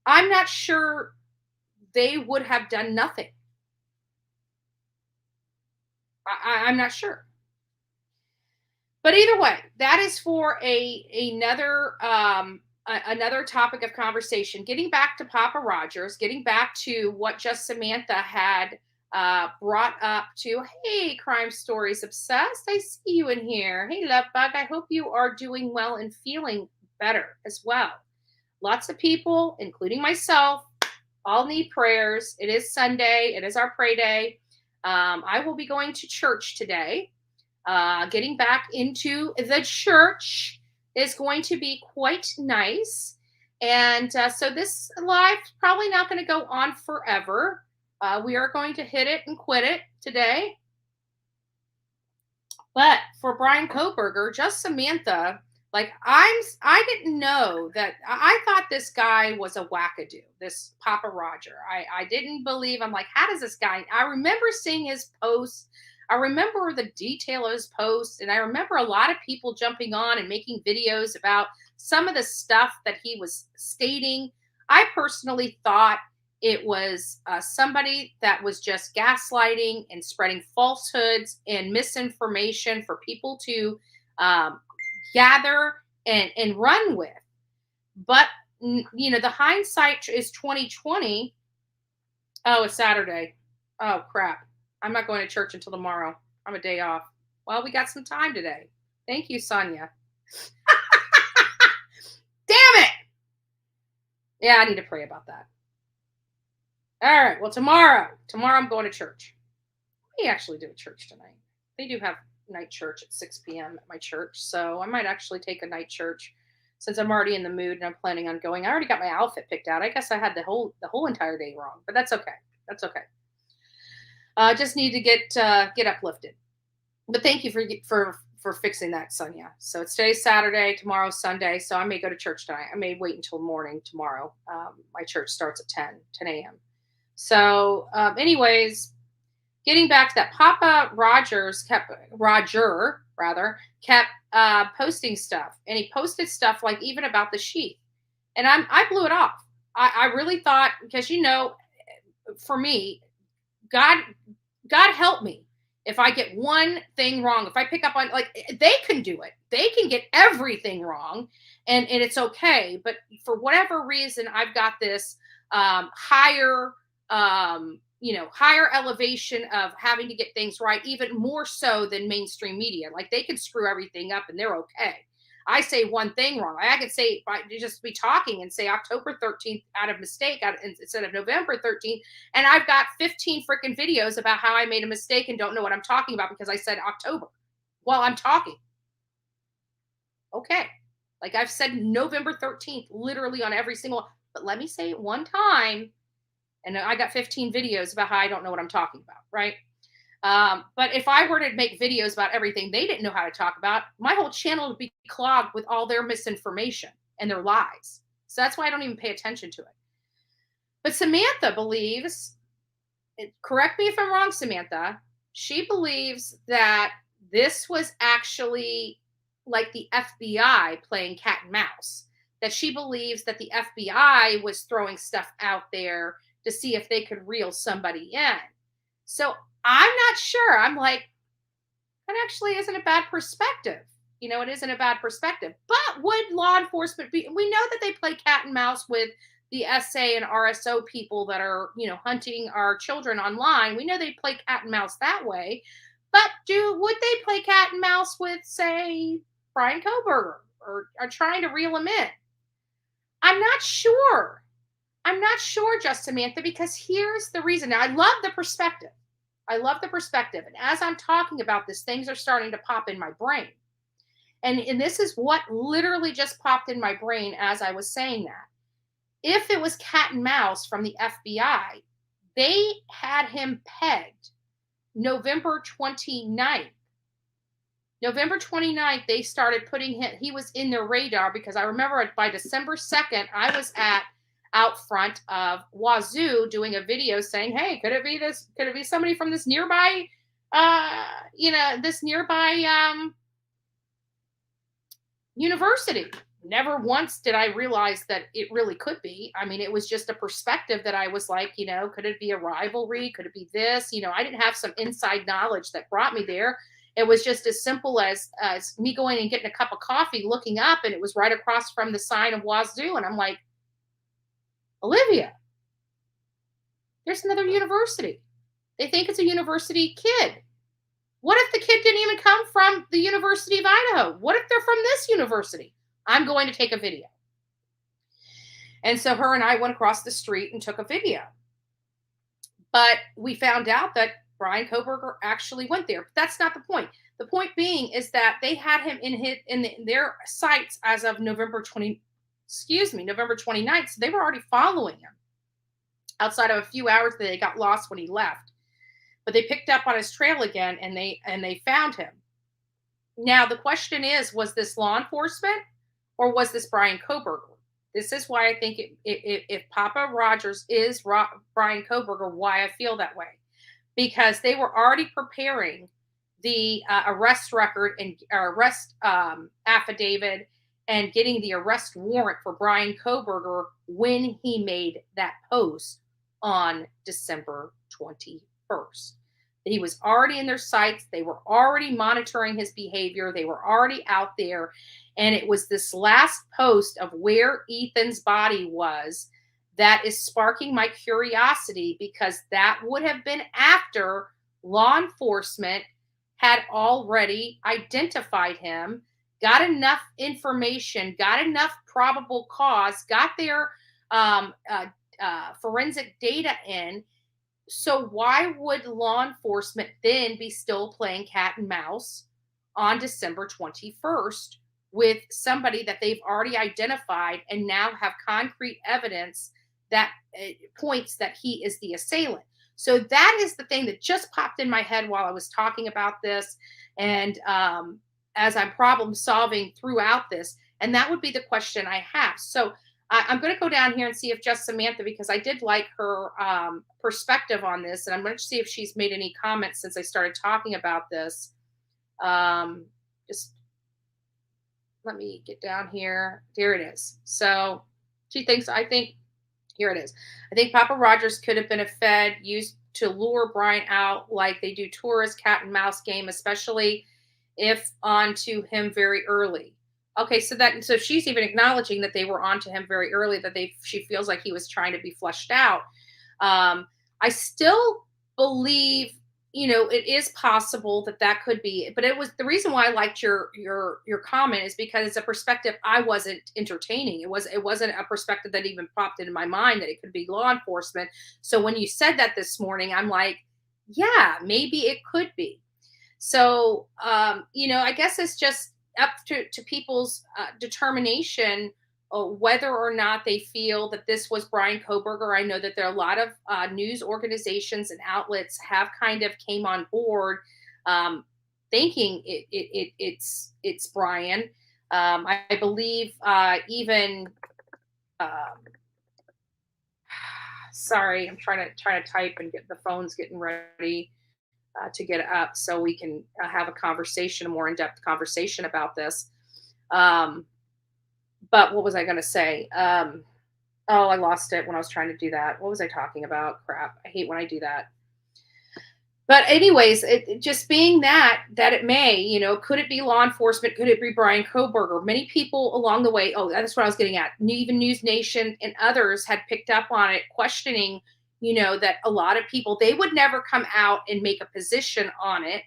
F: I'm not sure they would have done nothing. I'm not sure. But either way, that is for another topic of conversation. Getting back to Papa Rodgers, getting back to what just Samantha had brought up to. Hey, Crime Stories Obsessed, I see you in here. Hey, Love Bug, I hope you are doing well and feeling better as well. Lots of people, including myself, all need prayers. It is Sunday. It is our pray day. I will be going to church today. Getting back into the church is going to be quite nice. And so this live is probably not going to go on forever. We are going to hit it and quit it today. But for Bryan Kohberger, just Samantha, like I didn't know that. I thought this guy was a wackadoo, this Papa Rodger. I didn't believe. I'm like, how does this guy? I remember seeing his posts. I remember the detail of his posts, and I remember a lot of people jumping on and making videos about some of the stuff that he was stating. I personally thought it was somebody that was just gaslighting and spreading falsehoods and misinformation for people to gather and run with. But, the hindsight is 2020. Oh, it's Saturday. Oh, crap. I'm not going to church until tomorrow. I'm a day off. Well, we got some time today. Thank you, Sonia. Damn it. Yeah, I need to pray about that. All right. Well, tomorrow I'm going to church. We actually do a church tonight. They do have night church at 6 p.m. at my church. So I might actually take a night church since I'm already in the mood and I'm planning on going. I already got my outfit picked out. I guess I had the whole entire day wrong, but that's okay. That's okay. Just need to get uplifted. But thank you for fixing that, Sonia. So it's today's Saturday, tomorrow's Sunday. So I may go to church tonight. I may wait until morning tomorrow. My church starts at 10 a.m. So anyways, getting back to that, Papa Rodger kept posting stuff, and he posted stuff like even about the sheep, and I blew it off. I really thought, because for me, God help me if I get one thing wrong. If I pick up on, like, they can do it, they can get everything wrong, and it's okay. But for whatever reason, I've got this higher elevation of having to get things right, even more so than mainstream media. Like, they can screw everything up and they're okay. I say one thing wrong. I could say, just be talking and say October 13th out of mistake instead of November 13th. And I've got 15 freaking videos about how I made a mistake and don't know what I'm talking about because I said October while I'm talking. Okay. Like, I've said November 13th literally on every single, but let me say it one time. And I got 15 videos about how I don't know what I'm talking about, right? But if I were to make videos about everything they didn't know how to talk about, my whole channel would be clogged with all their misinformation and their lies. So that's why I don't even pay attention to it. But Samantha believes, correct me if I'm wrong, Samantha, she believes that this was actually like the FBI playing cat and mouse. That she believes that the FBI was throwing stuff out there to see if they could reel somebody in. So I'm not sure. I'm like, that actually isn't a bad perspective. It isn't a bad perspective. But would law enforcement be? We know that they play cat and mouse with the SA and RSO people that are, hunting our children online. We know they play cat and mouse that way. But would they play cat and mouse with, say, Bryan Kohberger or trying to reel him in? I'm not sure. I'm not sure, just Samantha, because here's the reason. Now, I love the perspective. And as I'm talking about this, things are starting to pop in my brain. And this is what literally just popped in my brain as I was saying that. If it was cat and mouse from the FBI, they had him pegged November 29th. November 29th, they started putting him, he was in their radar, because I remember by December 2nd, I was out front of Wazoo doing a video saying, hey, could it be somebody from this nearby, university? Never once did I realize that it really could be. I mean, it was just a perspective that I was like, could it be a rivalry? Could it be this? I didn't have some inside knowledge that brought me there. It was just as simple as me going and getting a cup of coffee, looking up, and it was right across from the sign of Wazoo. And I'm like, Olivia, there's another university. They think it's a university kid. What if the kid didn't even come from the University of Idaho? What if they're from this university? I'm going to take a video. And so her and I went across the street and took a video. But we found out that Bryan Kohberger actually went there. But that's not the point. The point being is that they had him in their sights as of November 29th. November 29th. So they were already following him. Outside of a few hours, they got lost when he left. But they picked up on his trail again, and they found him. Now, the question is, was this law enforcement or was this Bryan Kohberger? This is why I think if Papa Rodgers is Bryan Kohberger, why I feel that way. Because they were already preparing the arrest record and arrest affidavit and getting the arrest warrant for Bryan Kohberger when he made that post on December 21st. He was already in their sights. They were already monitoring his behavior. They were already out there. And it was this last post of where Ethan's body was that is sparking my curiosity, because that would have been after law enforcement had already identified him, got enough information, got enough probable cause, got their forensic data in. So why would law enforcement then be still playing cat and mouse on December 21st with somebody that they've already identified and now have concrete evidence that points that he is the assailant? So that is the thing that just popped in my head while I was talking about this, and as I'm problem solving throughout this, and that would be the question I have. So I'm going to go down here and see if just Samantha, because I did like her perspective on this, and I'm going to see if she's made any comments since I started talking about this. Just let me get down here. Here it is. So she thinks, here it is. I think Papa Rodgers could have been a Fed used to lure Bryan out like they do tourist cat and mouse game, especially if onto him very early. Okay, so she's even acknowledging that they were onto him very early, that she feels like he was trying to be flushed out. I still believe, it is possible that could be, but it was the reason why I liked your comment is because it's a perspective I wasn't entertaining. It wasn't a perspective that even popped into my mind that it could be law enforcement. So when you said that this morning, I'm like, yeah, maybe it could be. So, I guess it's just up to people's determination whether or not they feel that this was Bryan Kohberger. I know that there are a lot of news organizations and outlets have kind of came on board thinking it's Bryan. I believe even sorry, I'm trying to type and get the phone's getting ready to get up so we can have a more in-depth conversation about this. But what was I going to say? I lost it when I was trying to do that. What was I talking about? Crap. I hate when I do that. But anyways, it just being that it may, could it be law enforcement? Could it be Bryan Kohberger? Many people along the way, that's what I was getting at. Even News Nation and others had picked up on it, questioning, that a lot of people, they would never come out and make a position on it,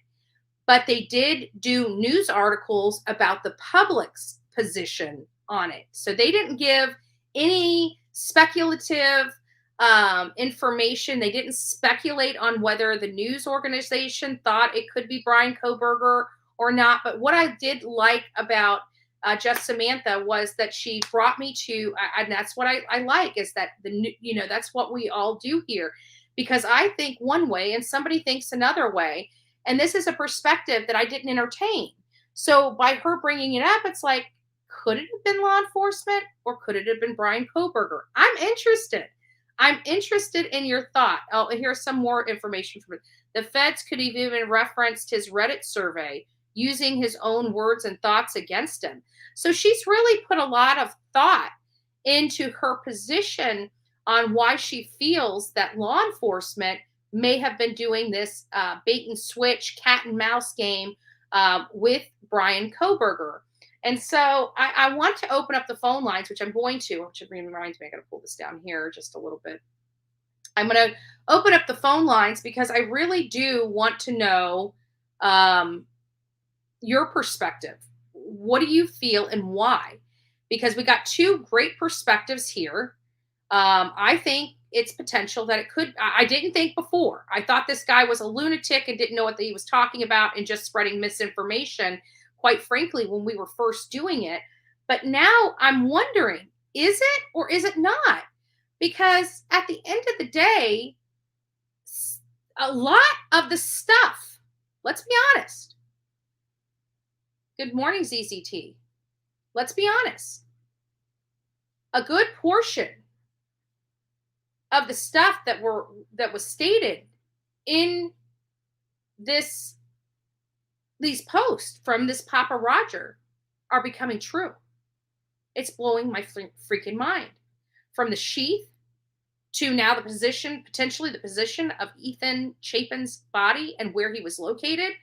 F: but they did do news articles about the public's position on it. So they didn't give any speculative information. They didn't speculate on whether the news organization thought it could be Bryan Kohberger or not. But what I did like about Just Samantha was that she brought me to, and that's what I like, is that that's what we all do here, because I think one way and somebody thinks another way. And this is a perspective that I didn't entertain. So by her bringing it up, it's like, could it have been law enforcement or could it have been Bryan Kohberger? I'm interested in your thought. Oh, and here's some more information from it. The feds could have even referenced his Reddit survey using his own words and thoughts against him. So she's really put a lot of thought into her position on why she feels that law enforcement may have been doing this bait and switch cat and mouse game with Bryan Kohberger. And so I want to open up the phone lines, which I'm going to, which reminds me, I got to pull this down here just a little bit. I'm going to open up the phone lines because I really do want to know your perspective. What do you feel and why? Because we got two great perspectives here. I think it's potential that it could. I didn't think before. I thought this guy was a lunatic and didn't know what he was talking about and just spreading misinformation, quite frankly, when we were first doing it. But now I'm wondering, Is it or is it not? Because at the end of the day, a lot of the stuff, let's be honest. Good morning, ZCT. Let's be honest. A good portion of the stuff that was stated in these posts from this Papa Rodger are becoming true. It's blowing my freaking mind. From the sheath to now potentially the position of Ethan Chapin's body and where he was located,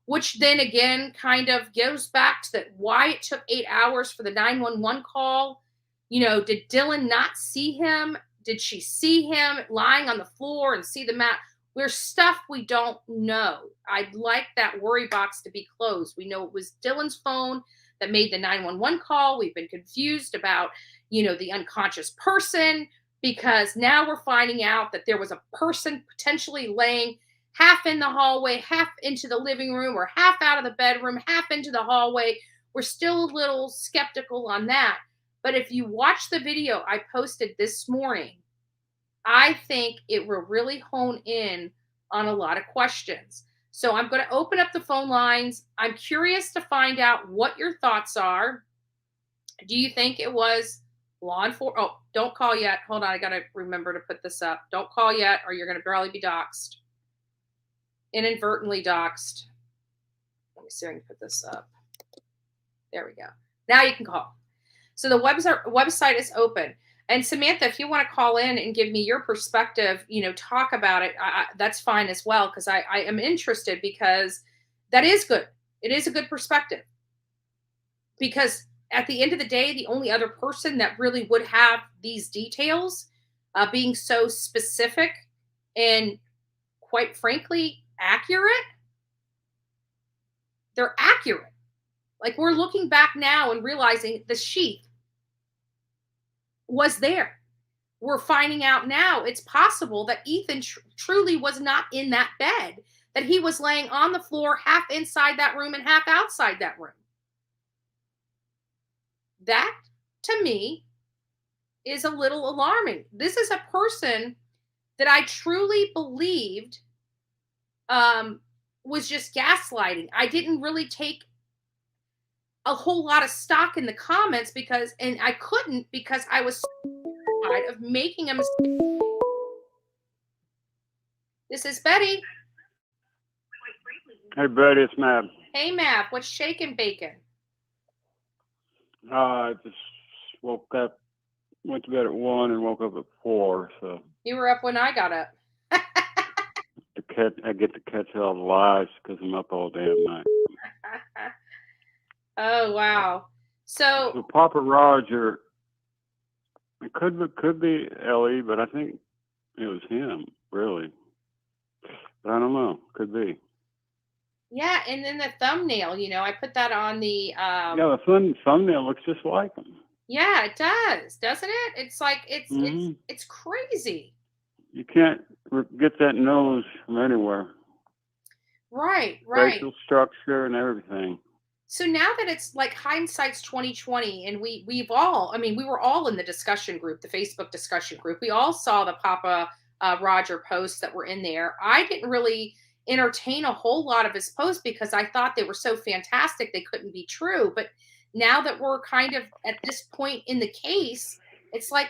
F: which then again kind of goes back to why it took 8 hours for the 911 call. Did Dylan not see him? Did she see him lying on the floor and see the map? There's stuff we don't know. I'd like that worry box to be closed. We know it was Dylan's phone that made the 911 call. We've been confused about, the unconscious person, because now we're finding out that there was a person potentially laying half in the hallway, half into the living room, or half out of the bedroom, half into the hallway. We're still a little skeptical on that. But if you watch the video I posted this morning, I think it will really hone in on a lot of questions. So I'm going to open up the phone lines. I'm curious to find out what your thoughts are. Do you think it was law enforcement? Oh, don't call yet. Hold on. I got to remember to put this up. Don't call yet, or you're going to probably be doxxed. Inadvertently doxxed. Let me see if I can put this up. There we go. Now you can call. So the website is open. And Samantha, if you want to call in and give me your perspective, talk about it, that's fine as well, because I am interested, because that is good. It is a good perspective. Because at the end of the day, the only other person that really would have these details being so specific and, quite frankly, accurate, they're accurate. Like, we're looking back now and realizing the sheath was there. We're finding out now it's possible that Ethan truly was not in that bed, that he was laying on the floor, half inside that room and half outside that room. That, to me, is a little alarming. This is a person that I truly believed was just gaslighting. I didn't really take a whole lot of stock in the comments and I couldn't, because I was so terrified of making a mistake. This is Betty.
G: Hey, Betty, it's Mav.
F: Hey, Mav, what's shaking bacon?
G: I just woke up, went to bed at 1 and woke up at 4. So
F: you were up when I got up.
G: I get to catch all the lies because I'm up all damn night.
F: Oh, wow. So
G: Papa Rodger, it could be Ellie, but I think it was him, really. But I don't know. Could be.
F: Yeah, and then the thumbnail, I put that on the
G: yeah, the thumbnail looks just like him.
F: Yeah, it does, doesn't it? It's like it's crazy.
G: You can't get that nose from anywhere.
F: Right.
G: Facial structure and everything.
F: So now that it's like hindsight's 2020, and we were all in the discussion group, the Facebook discussion group. We all saw the Papa Rodger posts that were in there. I didn't really entertain a whole lot of his posts because I thought they were so fantastic they couldn't be true. But now that we're kind of at this point in the case, it's like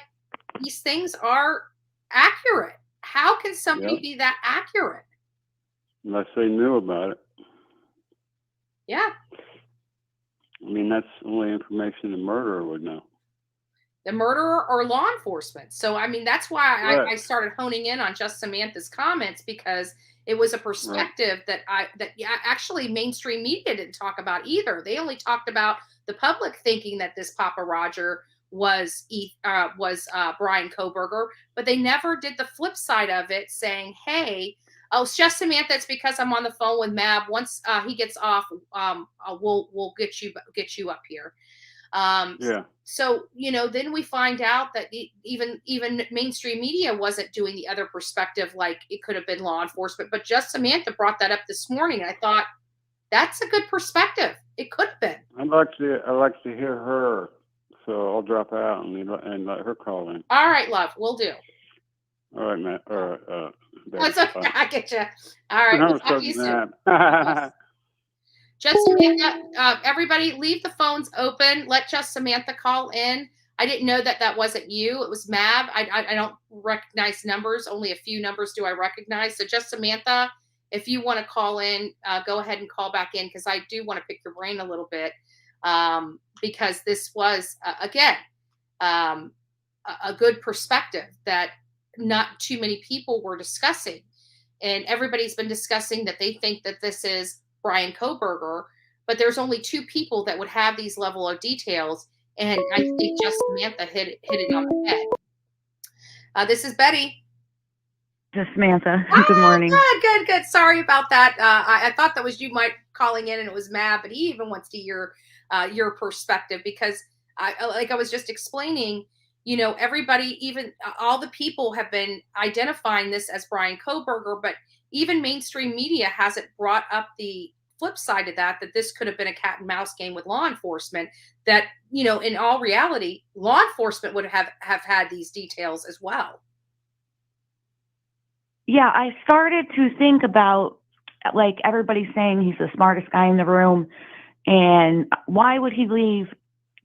F: these things are accurate. How can somebody be that accurate?
G: Unless they knew about it.
F: Yeah.
G: I mean, that's the only information the murderer would know.
F: The murderer or law enforcement. So, I mean, that's why I started honing in on just Samantha's comments, because it was a perspective that actually mainstream media didn't talk about either. They only talked about the public thinking that this Papa Rodger was Bryan Kohberger, but they never did the flip side of it, saying, hey, oh, it's just Samantha, it's because I'm on the phone with Mab. Once he gets off, we'll get you up here. So, then we find out that even mainstream media wasn't doing the other perspective, like it could have been law enforcement. But just Samantha brought that up this morning. I thought that's a good perspective. It could have been.
G: I'd like to hear her so I'll drop out and let her call in.
F: All right, love, we'll do.
G: All right, Matt.
F: That's okay. I get you. All right, we'll talk to you soon. Just Samantha, everybody, leave the phones open. Let just Samantha call in. I didn't know that wasn't you. It was Mab. I don't recognize numbers. Only a few numbers do I recognize. So just Samantha, if you want to call in, go ahead and call back in, because I do want to pick your brain a little bit, because this was, again, a good perspective that not too many people were discussing. And everybody's been discussing that they think that this is Bryan Kohberger, but there's only two people that would have these level of details. And I think just Samantha hit it on the head. This is Betty.
H: Just Samantha. Good morning.
F: Good. Sorry about that. I thought that was you, Mike, calling in, and it was Matt, but he even wants to hear your perspective, because like I was just explaining, everybody, even all the people have been identifying this as Bryan Kohberger, but even mainstream media hasn't brought up the flip side of that this could have been a cat and mouse game with law enforcement, that, in all reality, law enforcement would have had these details as well.
H: Yeah, I started to think about, like, everybody's saying he's the smartest guy in the room, and why would he leave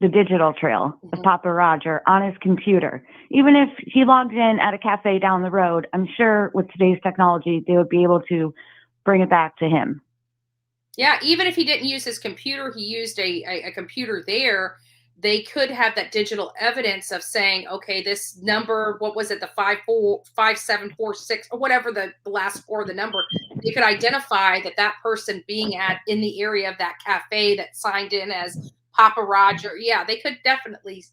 H: the digital trail of Papa Rodger on his computer? Even if he logged in at a cafe down the road, I'm sure with today's technology, they would be able to bring it back to him.
F: Yeah, even if he didn't use his computer, he used a computer there. They could have that digital evidence of saying, okay, this number, what was it, the 5746, or whatever the last four of the number, they could identify that person being in the area of that cafe that signed in as Papa Rodger. Yeah, they could definitely,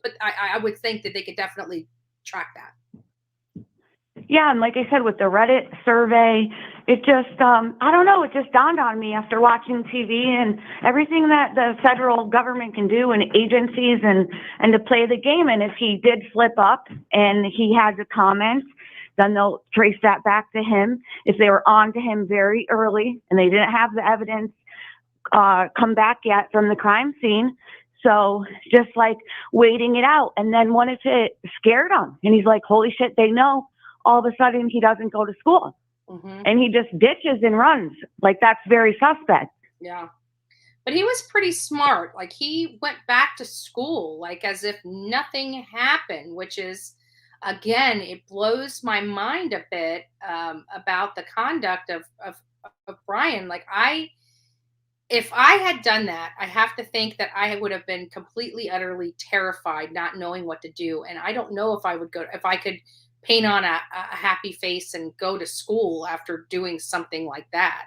F: but I would think that they could definitely track that.
H: Yeah, and like I said, with the Reddit survey, it just, I don't know, it just dawned on me after watching TV and everything that the federal government can do, and agencies, and to play the game. And if he did slip up and he had to comment, then they'll trace that back to him. If they were on to him very early and they didn't have the evidence come back yet from the crime scene, so just like waiting it out. And then what if it scared him and he's like, holy shit, they know. All of a sudden he doesn't go to school, and he just ditches and runs. Like, that's very suspect.
F: Yeah. But he was pretty smart. Like, he went back to school, like, as if nothing happened, which is, again, it blows my mind a bit about the conduct of Bryan. Like, if I had done that, I have to think that I would have been completely, utterly terrified, not knowing what to do. And I don't know if I could paint on a happy face and go to school after doing something like that.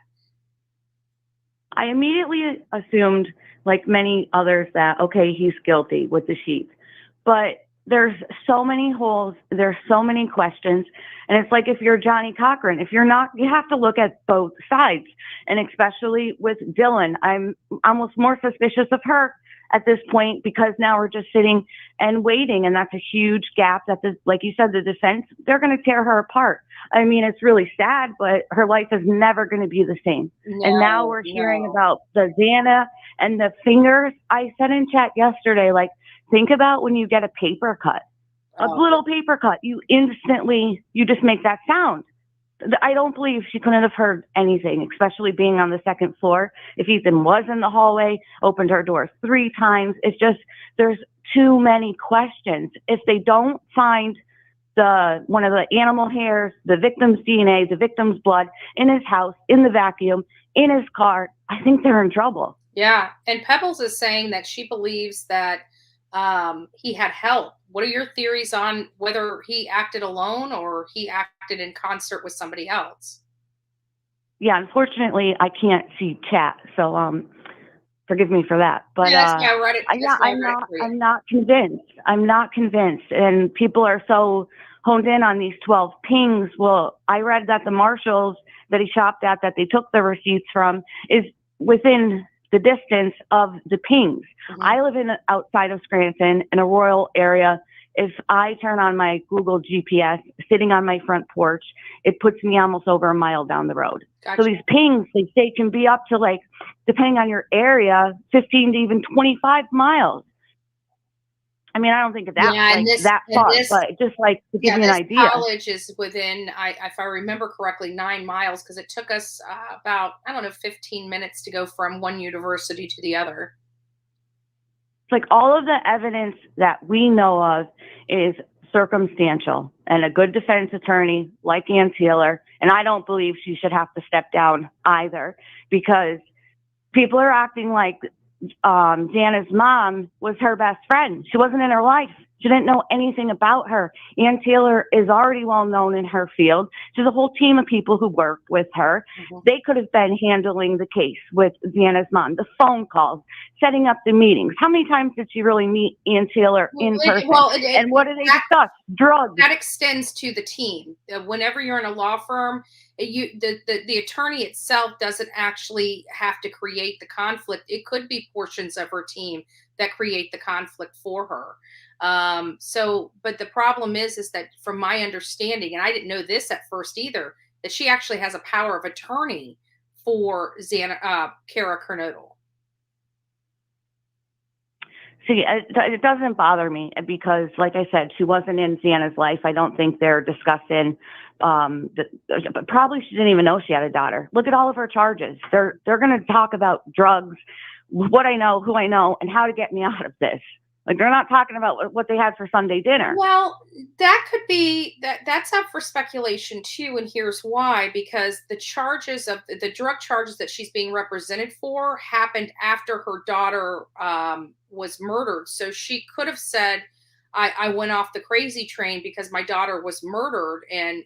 H: I immediately assumed, like many others, that, okay, he's guilty with the sheep. But there's so many holes, there's so many questions. And it's like, if you're Johnny Cochran, if you're not, you have to look at both sides. And especially with Dylan, I'm almost more suspicious of her at this point, because now we're just sitting and waiting, and that's a huge gap that, like you said, the defense, they're going to tear her apart. I mean, it's really sad, but her life is never going to be the same. And now we're hearing about the Xana and the fingers. I said in chat yesterday, like, think about when you get a paper cut, a little paper cut, you just make that sound. I don't believe she couldn't have heard anything, especially being on the second floor. If Ethan was in the hallway, opened her door 3 times, it's just, there's too many questions. If they don't find one of the animal hairs, the victim's DNA, the victim's blood in his house, in the vacuum, in his car, I think they're in trouble.
F: Yeah. And Pebbles is saying that she believes that he had help. What are your theories on whether he acted alone or he acted in concert with somebody else?
H: Yeah, unfortunately, I can't see chat, so forgive me for that. But I'm not convinced. I'm not convinced. And people are so honed in on these 12 pings. Well, I read that the marshals that he shopped at, that they took the receipts from, is within the distance of the pings. I live outside of Scranton in a rural area. If I turn on my Google GPS sitting on my front porch, it puts me almost over a mile down the road. Gotcha. So these pings, they say, can be up to, like, depending on your area, 15 to even 25 miles. I mean, I don't think it's that,
F: Yeah, and
H: that far,
F: this,
H: but just like to give you an
F: this
H: idea.
F: college is within, if I remember correctly, 9 miles, because it took us about, I don't know, 15 minutes to go from one university to the other.
H: It's like all of the evidence that we know of is circumstantial, and a good defense attorney like Ann Taylor, and I don't believe she should have to step down either, because people are acting like Jana's mom was her best friend. She wasn't in her life. She didn't know anything about her. Ann Taylor is already well known in her field. There's a whole team of people who worked with her. Mm-hmm. They could have been handling the case with Jana's mom, the phone calls, setting up the meetings. How many times did she really meet Ann Taylor in person? And what did they discuss? Drugs.
F: That extends to the team. Whenever you're in a law firm, the attorney itself doesn't actually have to create the conflict. It could be portions of her team that create the conflict for her. But the problem is that from my understanding, and I didn't know this at first either, that she actually has a power of attorney for Kara Kernodle.
H: See, it doesn't bother me because, like I said, she wasn't in Xana's life. I don't think they're discussing. Probably she didn't even know she had a daughter. Look at all of her charges. They're going to talk about drugs, what I know, who I know, and how to get me out of this. Like, they're not talking about what they had for Sunday dinner.
F: Well, that could be that's up for speculation too, and here's why: because the charges of the drug charges that she's being represented for happened after her daughter was murdered. So she could have said, I went off the crazy train because my daughter was murdered, and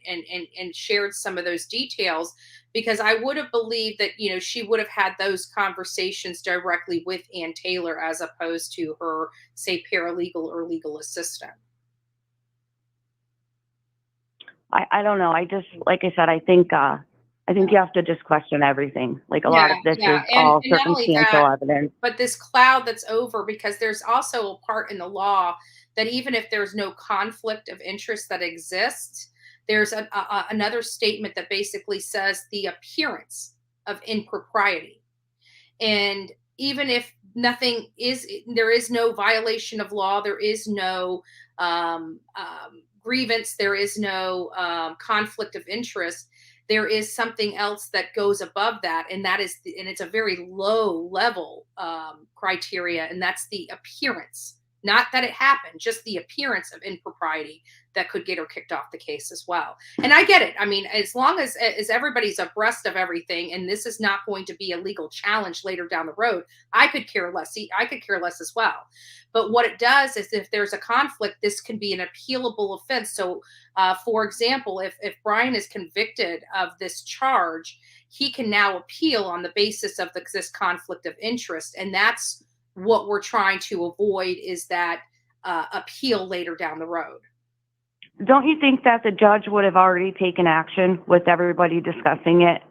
F: shared some of those details, because I would have believed that, you know, she would have had those conversations directly with Ann Taylor as opposed to her, say, paralegal or legal assistant.
H: I don't know. I just, like I said, I think you have to just question everything. Like a lot of this is all circumstantial evidence.
F: But this cloud that's over, because there's also a part in the law that even if there's no conflict of interest that exists, there's another statement that basically says the appearance of impropriety. And even if there is no violation of law, there is no grievance, there is no conflict of interest, there is something else that goes above that, and it's a very low level criteria, and that's the appearance. Not that it happened, just the appearance of impropriety that could get her kicked off the case as well. And I get it. I mean, as long as everybody's abreast of everything, and this is not going to be a legal challenge later down the road, I could care less. I could care less as well. But what it does is, if there's a conflict, this can be an appealable offense. So, for example, if Bryan is convicted of this charge, he can now appeal on the basis of this conflict of interest. And that's what we're trying to avoid, is that appeal later down the road.
H: Don't you think that the judge would have already taken action with everybody discussing it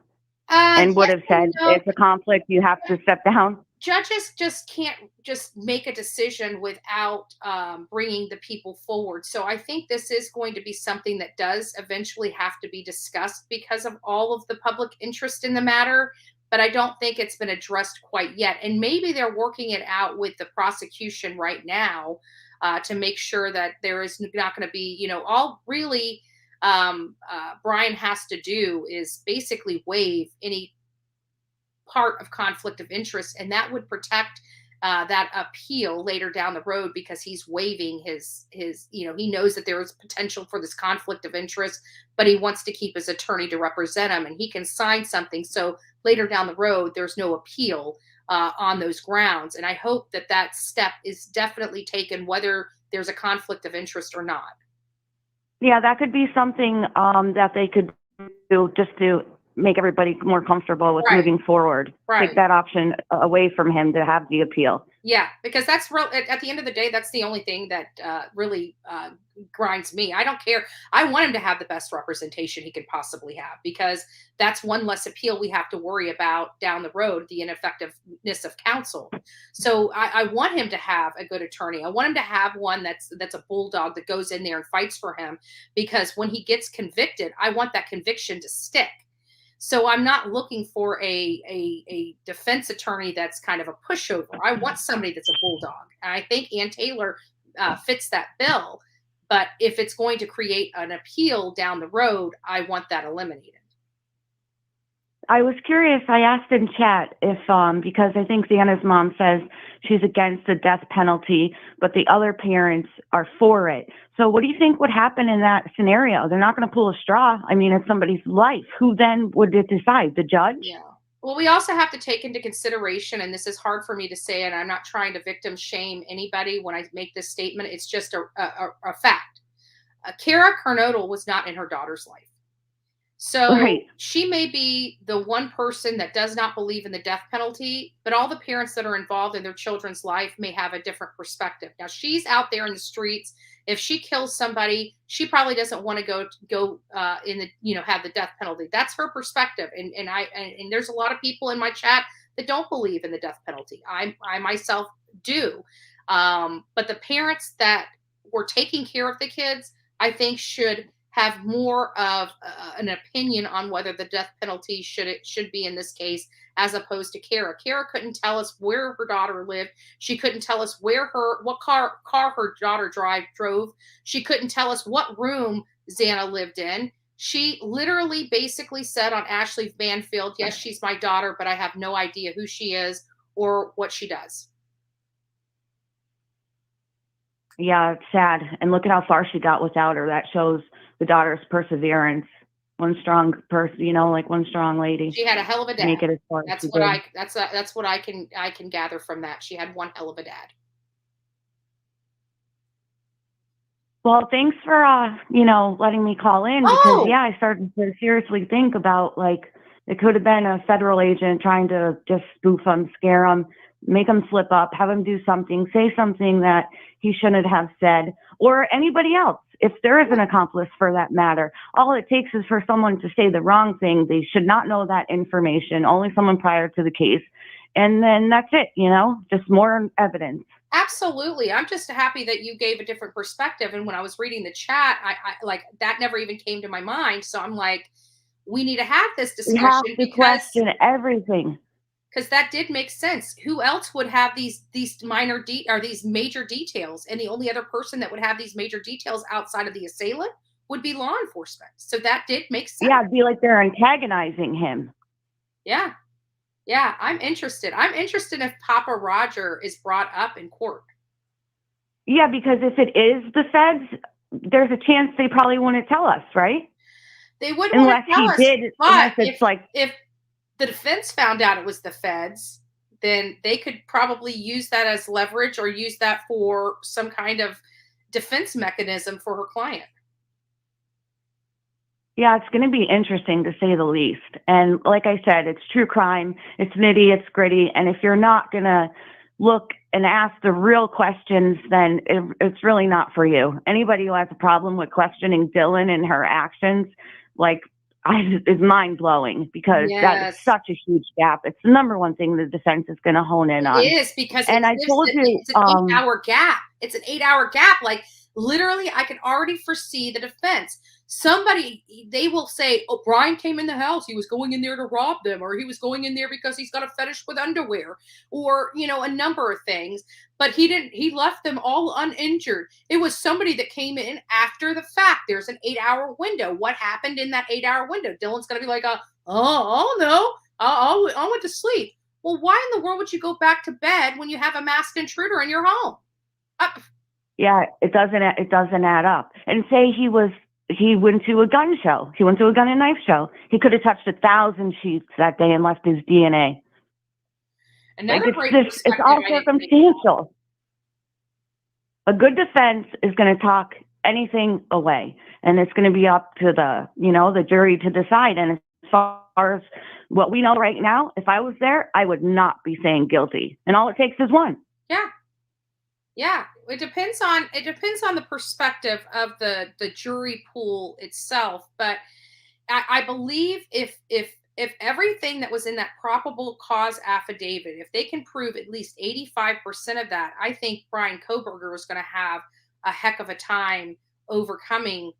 H: and would have said, it's a conflict, you have to step down?
F: Judges just can't just make a decision without bringing the people forward. So I think this is going to be something that does eventually have to be discussed because of all of the public interest in the matter. But I don't think it's been addressed quite yet. And maybe they're working it out with the prosecution right now to make sure that there is not going to be, you know, all really Bryan has to do is basically waive any part of conflict of interest. And that would protect that appeal later down the road, because he's waiving his, you know, he knows that there is potential for this conflict of interest, but he wants to keep his attorney to represent him, and he can sign something. So later down the road, there's no appeal on those grounds. And I hope that step is definitely taken, whether there's a conflict of interest or not.
H: Yeah, that could be something that they could do just to make everybody more comfortable with moving forward.
F: Right.
H: Take that option away from him to have the appeal.
F: Yeah, because that's real. At the end of the day, that's the only thing that really grinds me. I don't care. I want him to have the best representation he can possibly have, because that's one less appeal we have to worry about down the road, the ineffectiveness of counsel. So I want him to have a good attorney. I want him to have one that's a bulldog that goes in there and fights for him, because when he gets convicted, I want that conviction to stick. So I'm not looking for a defense attorney that's kind of a pushover. I want somebody that's a bulldog. And I think Ann Taylor fits that bill. But if it's going to create an appeal down the road, I want that eliminated.
H: I was curious. I asked in chat if, because I think Xana's mom says she's against the death penalty, but the other parents are for it. So what do you think would happen in that scenario? They're not going to pull a straw. I mean, it's somebody's life. Who then would it decide? The judge?
F: Yeah. Well, we also have to take into consideration, and this is hard for me to say, and I'm not trying to victim shame anybody when I make this statement. It's just a fact. Kara Kernodle was not in her daughter's life. So
H: Right.
F: she may be the one person that does not believe in the death penalty, but all the parents that are involved in their children's life may have a different perspective. Now, she's out there in the streets. If she kills somebody, she probably doesn't want to go in the, have the death penalty. That's her perspective. And there's a lot of people in my chat that don't believe in the death penalty. I myself do. But the parents that were taking care of the kids, I think should have more of an opinion on whether the death penalty should be in this case, as opposed to Kara. Kara couldn't tell us where her daughter lived. She couldn't tell us what car her daughter drove. She couldn't tell us what room Xana lived in. She literally basically said on Ashley Banfield, yes, she's my daughter, but I have no idea who she is or what she does.
H: Yeah, it's sad. And look at how far she got without her. That shows the daughter's perseverance. One strong person, like one strong lady.
F: She had a hell of a dad.
H: Make it as far
F: That's
H: as
F: what that's what I can gather from that. She had one hell of a dad.
H: Well, thanks for letting me call in, because I started to seriously think about, like, it could have been a federal agent trying to just spoof him, scare him, make him slip up, have him do something, say something that he shouldn't have said, or anybody else, if there is an accomplice for that matter. All it takes is for someone to say the wrong thing. They should not know that information, only someone prior to the case. And then that's it, just more evidence.
F: Absolutely. I'm just happy that you gave a different perspective. And when I was reading the chat, I like that never even came to my mind. So I'm like, we need to have this discussion.
H: You have to question everything.
F: Because that did make sense. Who else would have these these major details? And the only other person that would have these major details outside of the assailant would be law enforcement. So that did make sense.
H: Yeah, it'd be like they're antagonizing him.
F: Yeah. Yeah, I'm interested. I'm interested if Papa Rodger is brought up in court.
H: Yeah, because if it is the feds, there's a chance they probably wouldn't tell us, right?
F: They wouldn't want to tell us.
H: Unless it's
F: if the defense found out it was the feds, then they could probably use that as leverage or use that for some kind of defense mechanism for her client.
H: Yeah, it's going to be interesting to say the least. And like I said, it's true crime. It's nitty, it's gritty. And if you're not going to look and ask the real questions, then it's really not for you. Anybody who has a problem with questioning Dylan and her actions, is mind blowing, because that is such a huge gap. It's the number one thing the defense is going to hone in on.
F: It is, because
H: it's
F: an 8-hour gap. It's an 8-hour gap. Like, literally, I can already foresee the defense. They will say, oh, Bryan came in the house. He was going in there to rob them, or he was going in there because he's got a fetish with underwear, or, a number of things. But he left them all uninjured. It was somebody that came in after the fact. There's an 8-hour window. What happened in that 8-hour window? Dylan's going to be like, oh, no, I went to sleep. Well, why in the world would you go back to bed when you have a masked intruder in your home?
H: Yeah, it doesn't add up. And say he went to a gun show. He went to a gun and knife show. He could have touched 1,000 sheets that day and left his DNA. It's all circumstantial. A good defense is going to talk anything away, and it's going to be up to the jury to decide. And as far as what we know right now, if I was there, I would not be saying guilty. And all it takes is one.
F: Yeah. Yeah. It depends on the perspective of the jury pool itself. But I believe if everything that was in that probable cause affidavit, if they can prove at least 85% of that, I think Bryan Kohberger was going to have a heck of a time overcoming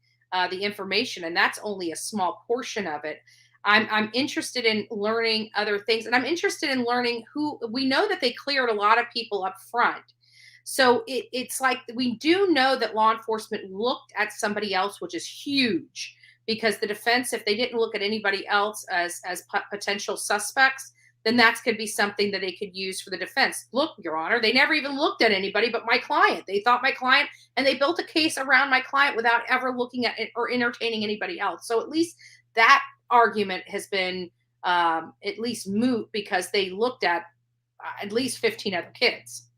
F: the information. And that's only a small portion of it. I'm interested in learning other things. And I'm interested in learning who we know that they cleared a lot of people up front. So it's like we do know that law enforcement looked at somebody else, which is huge, because the defense, if they didn't look at anybody else as potential suspects, then that could be something that they could use for the defense. Look, Your Honor, they never even looked at anybody but my client. They thought my client, and they built a case around my client without ever looking at it or entertaining anybody else. So at least that argument has been at least moot, because they looked at least 15 other kids.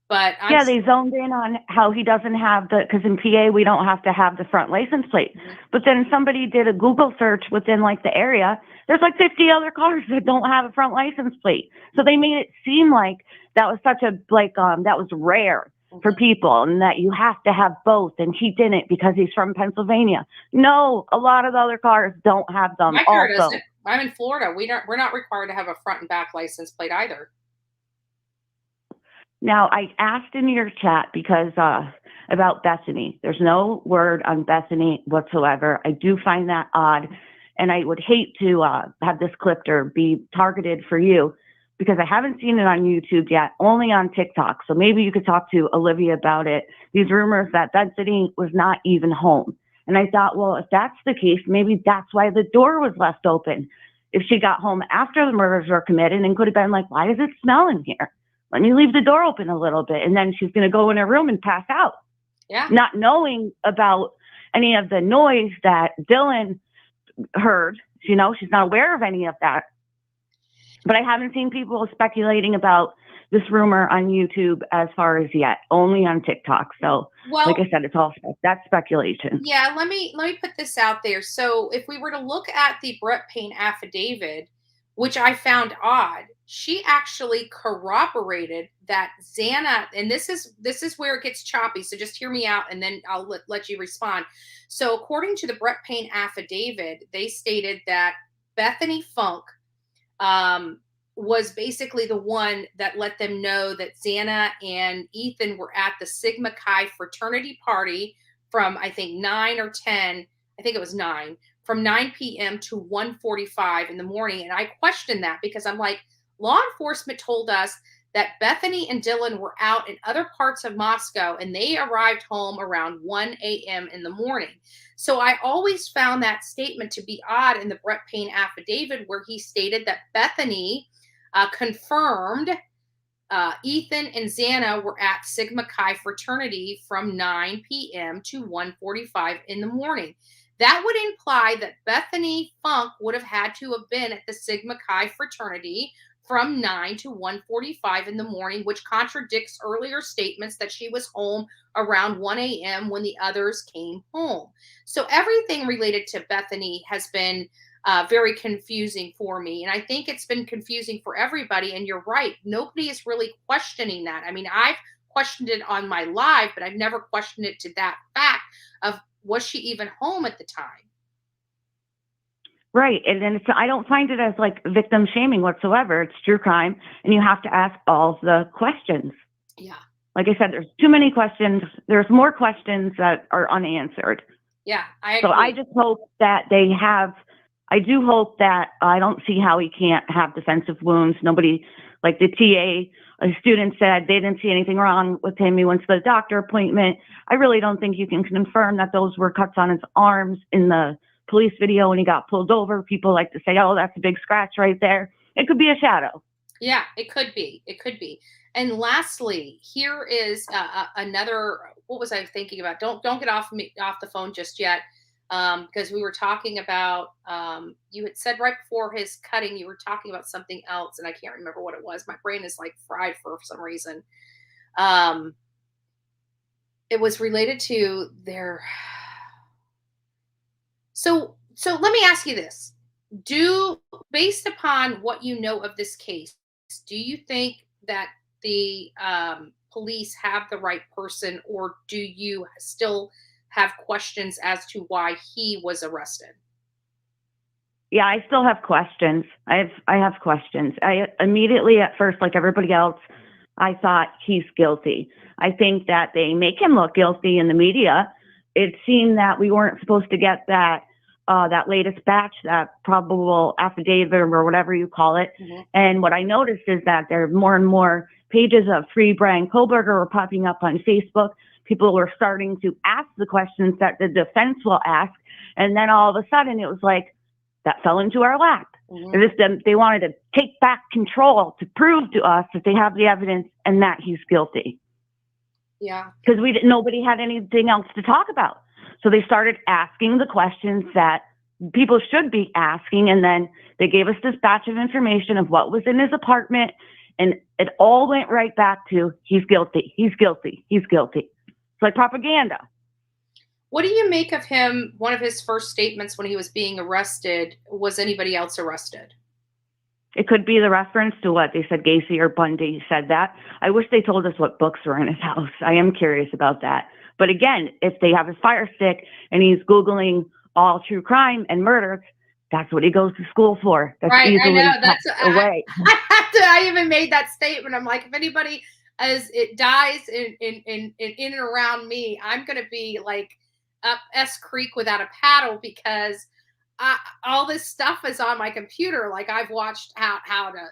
F: But
H: yeah, they zoned in on how he doesn't have because in PA we don't have to have the front license plate.
F: Mm-hmm.
H: But then somebody did a Google search within like the area. There's like 50 other cars that don't have a front license plate. So they made it seem like that was such a that was rare for people, and that you have to have both. And he didn't because he's from Pennsylvania. No, a lot of the other cars don't have them.
F: My car
H: also,
F: doesn't. I'm in Florida. We're not required to have a front and back license plate either.
H: now, I asked in your chat because about Bethany. There's no word on Bethany whatsoever. I do find that odd, and I would hate to have this clipped or be targeted for you, because I haven't seen it on YouTube yet, only on TikTok. So maybe you could talk to Olivia about it. These rumors that Bethany was not even home. And I thought, well, if that's the case, maybe that's why the door was left open. If she got home after the murders were committed, and could have been like, why does it smell in here? Let me leave the door open a little bit. And then she's going to go in her room and pass out.
F: Yeah.
H: Not knowing about any of the noise that Dylan heard. You know, she's not aware of any of that. But I haven't seen people speculating about this rumor on YouTube as far as yet, only on TikTok. So,
F: well,
H: like I said, it's all that's speculation.
F: Yeah, let me put this out there. So if we were to look at the Brett Payne affidavit, which I found odd, she actually corroborated that Xana, and this is where it gets choppy. So just hear me out, and then I'll let you respond. So according to the Brett Payne affidavit, they stated that Bethany Funk was basically the one that let them know that Xana and Ethan were at the Sigma Chi fraternity party from, I think, 9 or 10. I think it was 9. From 9 p.m. to 1:45 in the morning. And I questioned that because I'm like, law enforcement told us that Bethany and Dylan were out in other parts of Moscow, and they arrived home around 1 a.m. in the morning. So I always found that statement to be odd in the Brett Payne affidavit, where he stated that Bethany confirmed Ethan and Xana were at Sigma Chi fraternity from 9 p.m. to 1:45 in the morning. That would imply that Bethany Funk would have had to have been at the Sigma Chi fraternity from 9 to 1:45 in the morning, which contradicts earlier statements that she was home around 1 a.m. when the others came home. So everything related to Bethany has been very confusing for me. And I think it's been confusing for everybody. And you're right. Nobody is really questioning that. I mean, I've questioned it on my live, but I've never questioned it to that fact of, was she even home at the time?
H: Right. And then I don't find it as like victim shaming whatsoever. It's true crime. And you have to ask all the questions.
F: Yeah.
H: Like I said, there's too many questions. There's more questions that are unanswered.
F: Yeah. I agree.
H: So I just hope that they have, I do hope that I don't see how he can't have defensive wounds. Nobody, like the TA, a student said they didn't see anything wrong with him. He went to the doctor appointment. I really don't think you can confirm that those were cuts on his arms in the police video when he got pulled over. People like to say, oh, that's a big scratch right there. It could be a shadow.
F: Yeah, it could be. It could be. And lastly, here is another, what was I thinking about? Don't get off the phone just yet. Because we were talking about, you had said right before his cutting, you were talking about something else, and I can't remember what it was. My brain is like fried for some reason. It was related to their. So let me ask you this: based upon what you know of this case, do you think that the police have the right person, or do you still have questions as to why he was arrested?
H: Yeah, I still have questions. I have questions. I immediately at first, like everybody else, I thought he's guilty. I think that they make him look guilty in the media. It seemed that we weren't supposed to get that latest batch, that probable affidavit or whatever you call it. Mm-hmm. And what I noticed is that there are more and more pages of Free Bryan Kohberger were popping up on Facebook. People were starting to ask the questions that the defense will ask. And then all of a sudden it was like, that fell into our lap. They wanted to take back control to prove to us that they have the evidence and that he's guilty.
F: Yeah.
H: Because nobody had anything else to talk about. So they started asking the questions that people should be asking. And then they gave us this batch of information of what was in his apartment. And it all went right back to, he's guilty, he's guilty, he's guilty. It's like propaganda.
F: What do you make of him? One of his first statements when he was being arrested, was anybody else arrested?
H: It could be the reference to what they said, Gacy or Bundy said that. I wish they told us what books were in his house. I am curious about that. But again, if they have his Fire Stick and he's Googling all true crime and murder, that's what he goes to school for. That's
F: right,
H: easily
F: I know. That's
H: away.
F: I even made that statement. I'm like, if anybody dies in and around me, I'm going to be like up S Creek without a paddle, because all this stuff is on my computer. Like, I've watched how to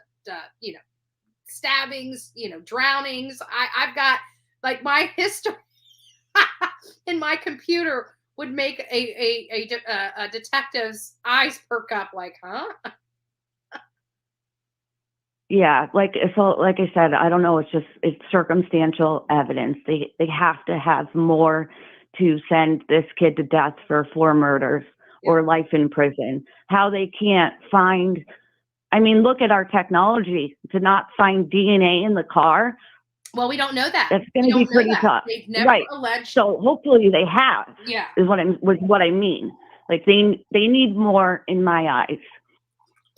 F: stabbings, drownings. I've got like my history in my computer would make a detective's eyes perk up, like, huh?
H: Yeah, like I said, I don't know. It's circumstantial evidence. They have to have more to send this kid to death for 4 murders or life in prison. How they can't find, I mean, look at our technology to not find DNA in the car.
F: Well, we don't know that.
H: That's going to be pretty tough.
F: They've never alleged.
H: So hopefully they have.
F: Yeah.
H: Is what I mean. Like they need more in my eyes.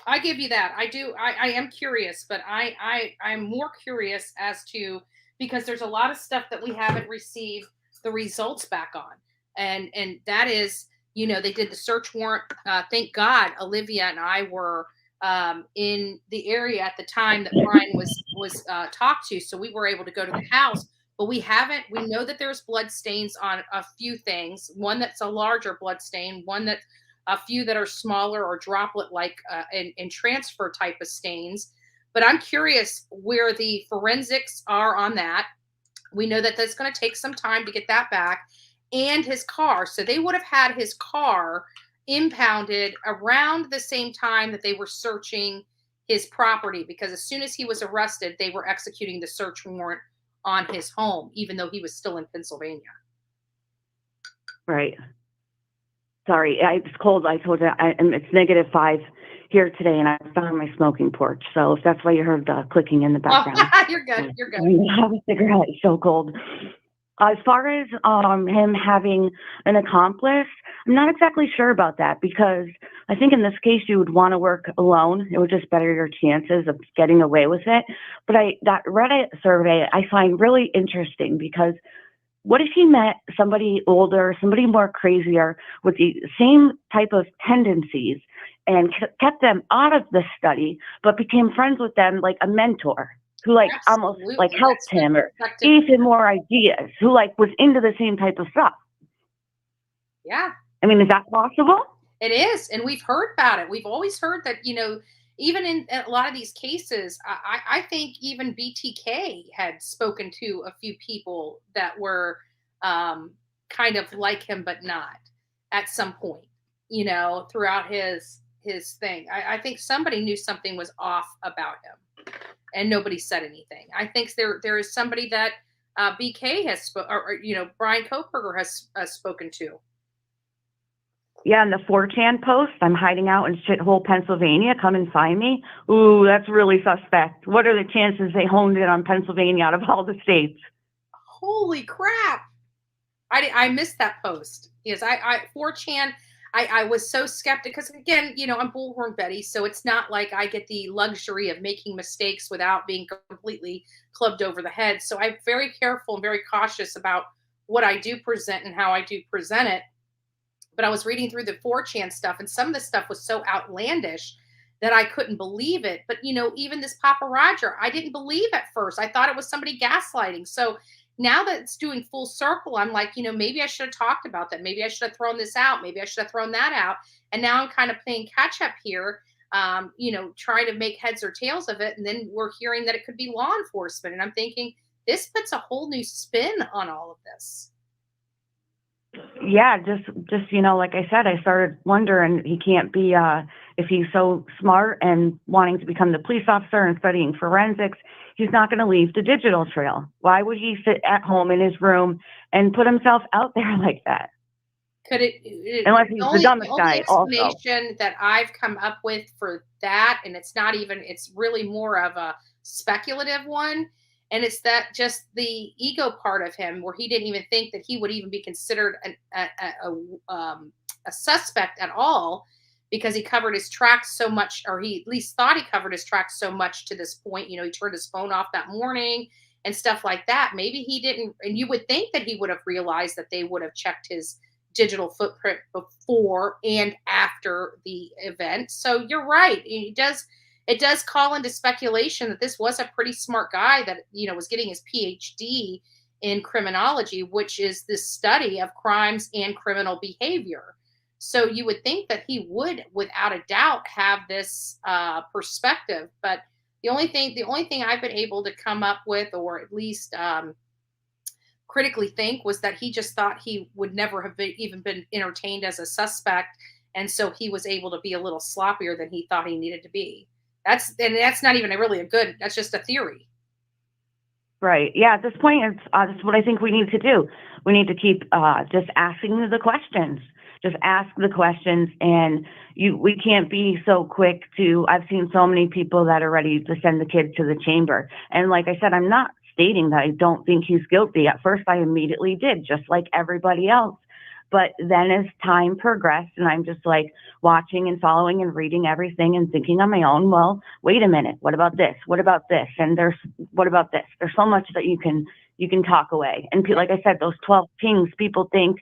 F: I give you that. I do. I am curious, but I'm more curious as to, because there's a lot of stuff that we haven't received the results back on. And that is, they did the search warrant. Thank God Olivia and I were in the area at the time that Bryan was talked to. So we were able to go to the house, but we know that there's blood stains on a few things. One that's a larger blood stain, one that a few that are smaller or droplet-like and transfer type of stains. But I'm curious where the forensics are on that. We know that that's going to take some time to get that back, and his car. So they would have had his car impounded around the same time that they were searching his property, because as soon as he was arrested, they were executing the search warrant on his home, even though he was still in Pennsylvania.
H: Right. Sorry, it's cold. I told you it's -5 here today, and I found on my smoking porch. So if that's why you heard the clicking in the background.
F: Oh, you're good. You're good.
H: I have a cigarette. It's so cold. As far as him having an accomplice, I'm not exactly sure about that, because I think in this case you would want to work alone. It would just better your chances of getting away with it. But that Reddit survey I find really interesting, because what if he met somebody older, somebody more crazier with the same type of tendencies and kept them out of the study, but became friends with them like a mentor who almost helped him or gave him more ideas, who was into the same type of stuff?
F: Yeah.
H: I mean, is that possible?
F: It is. And we've heard about it. We've always heard that, even in a lot of these cases, I think even BTK had spoken to a few people that were kind of like him, but not at some point, throughout his thing. I think somebody knew something was off about him, and nobody said anything. I think there is somebody that BK has Bryan Kohberger has spoken to.
H: Yeah, in the 4chan post, I'm hiding out in shithole Pennsylvania. Come and find me. Ooh, that's really suspect. What are the chances they honed in on Pennsylvania out of all the states?
F: Holy crap. I missed that post. Yes, 4chan, I was so skeptical because, again, I'm Bullhorn Betty, so it's not like I get the luxury of making mistakes without being completely clubbed over the head. So I'm very careful and very cautious about what I do present and how I do present it. But I was reading through the 4chan stuff, and some of the stuff was so outlandish that I couldn't believe it. But, even this Papa Rodger, I didn't believe at first. I thought it was somebody gaslighting. So now that it's doing full circle, I'm like, maybe I should have talked about that. Maybe I should have thrown this out. Maybe I should have thrown that out. And now I'm kind of playing catch up here. trying to make heads or tails of it. And then we're hearing that it could be law enforcement. And I'm thinking, this puts a whole new spin on all of this.
H: Yeah, just like I said, I started wondering, he can't be if he's so smart and wanting to become the police officer and studying forensics, he's not going to leave the digital trail. Why would he sit at home in his room and put himself out there like that?
F: Could it
H: unless he's the dumbest guy also.
F: The only explanation that I've come up with for that, and it's really more of a speculative one, and it's that just the ego part of him, where he didn't even think that he would even be considered a suspect at all, because he covered his tracks so much, or he at least thought he covered his tracks so much to this point. He turned his phone off that morning and stuff like that. Maybe he didn't, and you would think that he would have realized that they would have checked his digital footprint before and after the event. So you're right. It does call into speculation that this was a pretty smart guy that, was getting his PhD in criminology, which is the study of crimes and criminal behavior. So you would think that he would, without a doubt, have this perspective. But the only thing I've been able to come up with, or at least critically think, was that he just thought he would never have even been entertained as a suspect, and so he was able to be a little sloppier than he thought he needed to be. That's not even that's just a theory.
H: Right. Yeah. At this point, that's what I think we need to do. We need to keep just asking the questions. Just ask the questions, and we can't be so quick to. I've seen so many people that are ready to send the kid to the chamber, and like I said, I'm not stating that I don't think he's guilty. At first, I immediately did, just like everybody else. But then as time progressed, and I'm just like watching and following and reading everything and thinking on my own, well, wait a minute, what about this? What about this? And what about this? There's so much that you can talk away. And like I said, those 12 pings, people think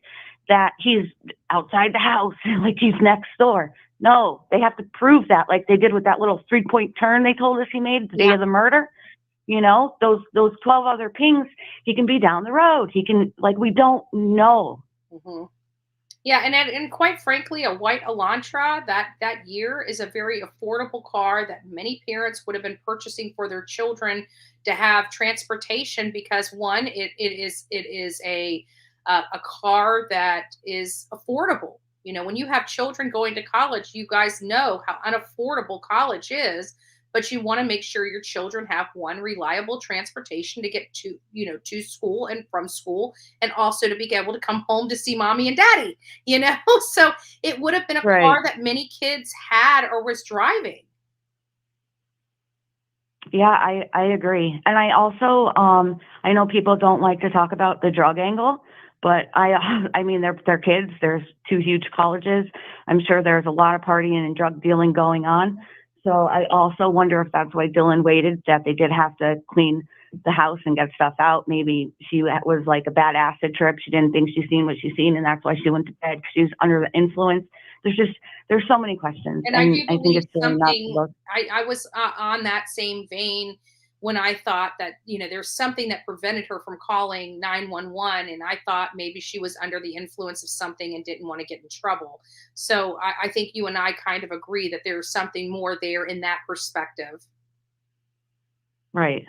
H: that he's outside the house, like he's next door. No, they have to prove that, like they did with that little 3-point turn they told us he made the day of the murder. Those 12 other pings, he can be down the road. He can, we don't know.
F: Mm-hmm. Yeah, and quite frankly, a white Elantra that year is a very affordable car that many parents would have been purchasing for their children to have transportation, because one, it is a car that is affordable. When you have children going to college, you guys know how unaffordable college is. But you want to make sure your children have one reliable transportation to get to school and from school, and also to be able to come home to see mommy and daddy, So it would have been a car that many kids had or was driving.
H: Yeah, I agree. And I also, I know people don't like to talk about the drug angle, but I mean, they're kids. There's 2 huge colleges. I'm sure there's a lot of partying and drug dealing going on. So I also wonder if that's why Dylan waited, that they did have to clean the house and get stuff out. Maybe she was like a bad acid trip. She didn't think she'd seen what she's seen, and that's why she went to bed, because she was under the influence. There's so many questions.
F: And I think it's really something, I was on that same vein when I thought that, there's something that prevented her from calling 911. And I thought maybe she was under the influence of something and didn't want to get in trouble. So I think you and I kind of agree that there's something more there in that perspective.
H: Right.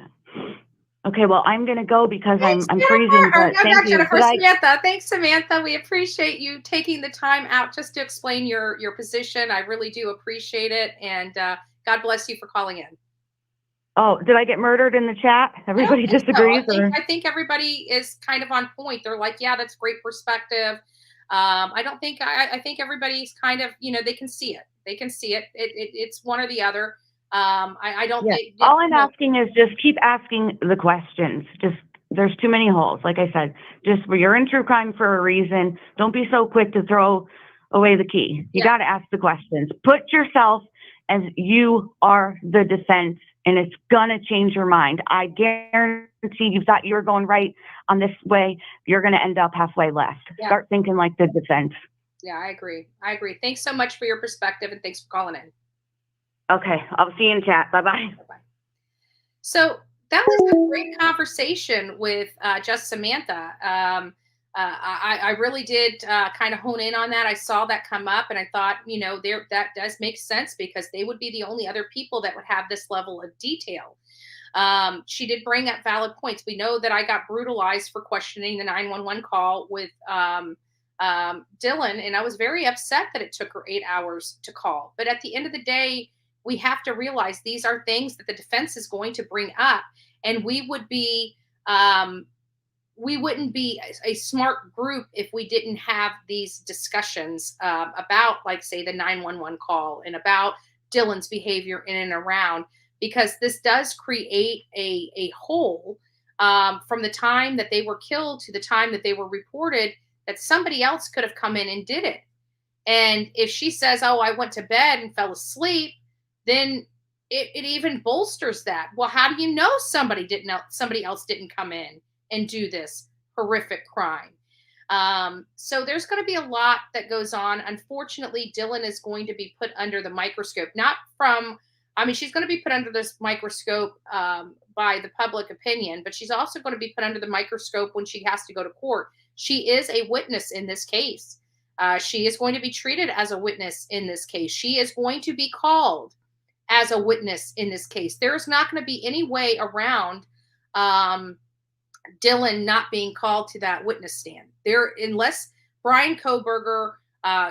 H: Okay, well, I'm going to go because I'm freezing. But thank you.
F: Samantha. Thanks, Samantha. We appreciate you taking the time out just to explain your position. I really do appreciate it. And God bless you for calling in.
H: Oh, did I get murdered in the chat? Everybody disagrees?
F: So. I think everybody is kind of on point. They're like, yeah, that's great perspective. I think everybody's kind of, they can see it. They can see it. It's one or the other. I don't think.
H: All I'm asking is just keep asking the questions. Just, there's too many holes. Like I said, just you're in true crime for a reason. Don't be so quick to throw away the key. You got to ask the questions. Put yourself as you are the defense, and it's gonna change your mind. I guarantee you thought you were going right on this way, you're gonna end up halfway left. Start thinking like the defense.
F: Yeah, I agree. Thanks so much for your perspective, and thanks for calling in.
H: Okay, I'll see you in chat. Bye-bye.
F: Bye-bye. So that was a great conversation with just Samantha. I really did kind of hone in on that. I saw that come up, and I thought, that does make sense because they would be the only other people that would have this level of detail. She did bring up valid points. We know that I got brutalized for questioning the 911 call with Dylan, and I was very upset that it took her 8 hours to call. But at the end of the day, we have to realize these are things that the defense is going to bring up, and we wouldn't be a smart group if we didn't have these discussions about, like, say, the 911 call and about Dylan's behavior in and around, because this does create a hole from the time that they were killed to the time that they were reported, that somebody else could have come in and did it. And if she says, oh, I went to bed and fell asleep, then it even bolsters that. Well, how do you know somebody else didn't come in and do this horrific crime? So there's going to be a lot that goes on. Unfortunately, Dylan is going to be put under the microscope, she's going to be put under this microscope by the public opinion, but she's also going to be put under the microscope when she has to go to court. She is a witness in this case. She is going to be treated as a witness in this case. She is going to be called as a witness in this case. There's not going to be any way around Dylan not being called to that witness stand there, unless Bryan Kohberger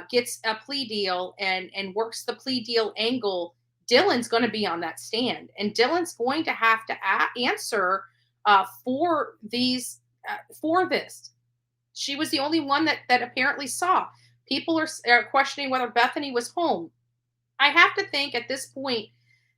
F: gets a plea deal and works the plea deal angle. Dylan's going to be on that stand, and Dylan's going to have to answer for this. She was the only one that apparently saw. People are questioning whether Bethany was home. I have to think at this point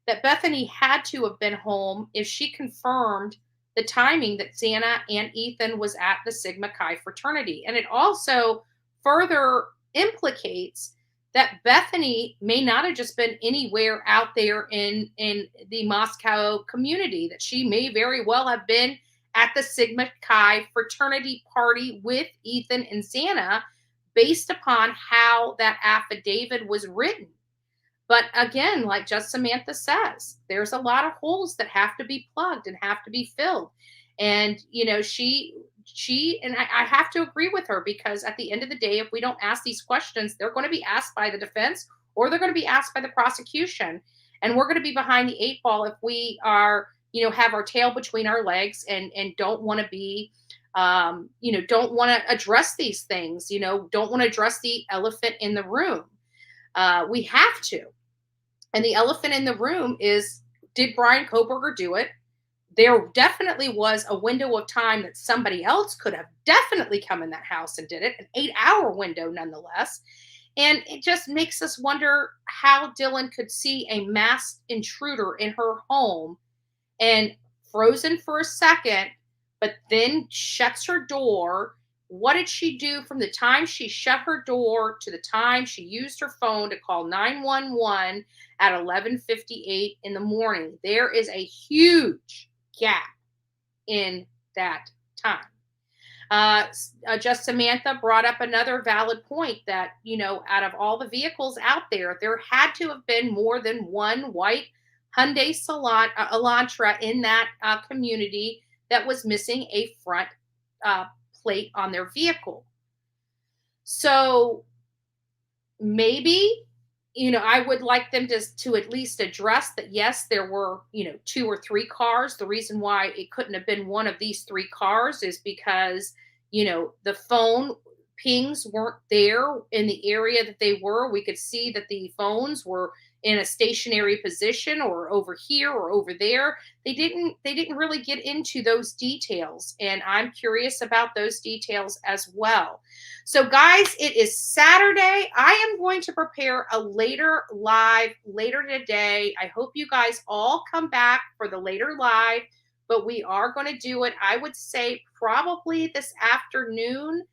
F: that Bethany had to have been home if she confirmed the timing that Xana and Ethan was at the Sigma Chi fraternity. And it also further implicates that Bethany may not have just been anywhere out there in the Mascow community, that she may very well have been at the Sigma Chi fraternity party with Ethan and Xana, based upon how that affidavit was written. But again, like just Samantha says, there's a lot of holes that have to be plugged and have to be filled. And, I have to agree with her, because at the end of the day, if we don't ask these questions, they're going to be asked by the defense or they're going to be asked by the prosecution. And we're going to be behind the 8 ball if we are, have our tail between our legs and don't want to be, don't want to address these things, don't want to address the elephant in the room. We have to. And the elephant in the room is, did Bryan Kohberger do it? There definitely was a window of time that somebody else could have definitely come in that house and did it, an 8-hour window nonetheless. And it just makes us wonder how Dylan could see a masked intruder in her home and frozen for a second, but then shuts her door. What did she do from the time she shut her door to the time she used her phone to call 911 at 11:58 in the morning? There is a huge gap in that time. Just Samantha brought up another valid point that, out of all the vehicles out there, there had to have been more than one white Hyundai Elantra in that community that was missing a front plate on their vehicle. So maybe, I would like them to at least address that. Yes, there were, 2 or 3 cars. The reason why it couldn't have been one of these 3 cars is because, the phone pings weren't there in the area that they were. We could see that the phones were in a stationary position or over here or over there. They didn't really get into those details. And I'm curious about those details as well. So guys, it is Saturday. I am going to prepare a later live later today. I hope you guys all come back for the later live, but we are going to do it, I would say, probably this afternoon.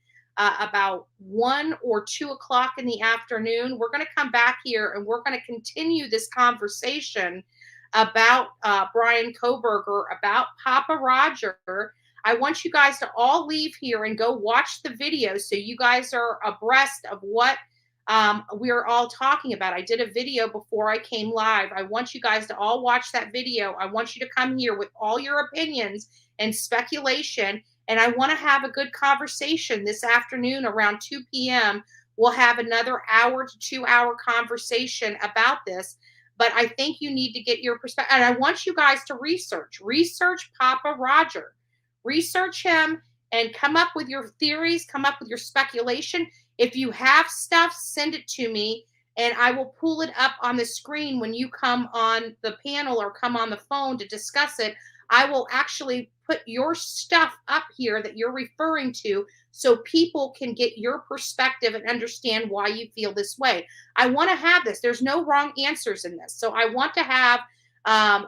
F: About 1 or 2 o'clock in the afternoon. We're going to come back here and we're going to continue this conversation about Bryan Kohberger, about Papa Rodger. I want you guys to all leave here and go watch the video so you guys are abreast of what we're all talking about. I did a video before I came live. I want you guys to all watch that video. I want you to come here with all your opinions and speculation and I want to have a good conversation this afternoon around 2 p.m. We'll have another hour to 2 hour conversation about this. But I think you need to get your perspective. And I want you guys to research Papa Rodger. Research him and come up with your theories, come up with your speculation. If you have stuff, send it to me, and I will pull it up on the screen when you come on the panel or come on the phone to discuss it. I will actually put your stuff up here that you're referring to so people can get your perspective and understand why you feel this way. I want to have this. There's no wrong answers in this. So I want to have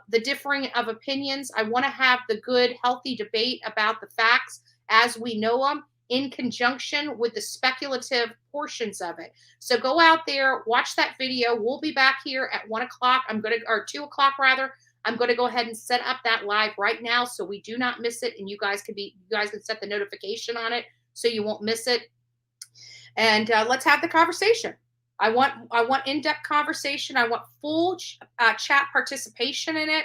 F: the differing of opinions. I want to have the good, healthy debate about the facts as we know them in conjunction with the speculative portions of it. So go out there, watch that video. We'll be back here at 1 o'clock. Or 2 o'clock rather. I'm going to go ahead and set up that live right now so we do not miss it, and you guys can set the notification on it so you won't miss it. And let's have the conversation. I want in-depth conversation. I want full chat participation in it.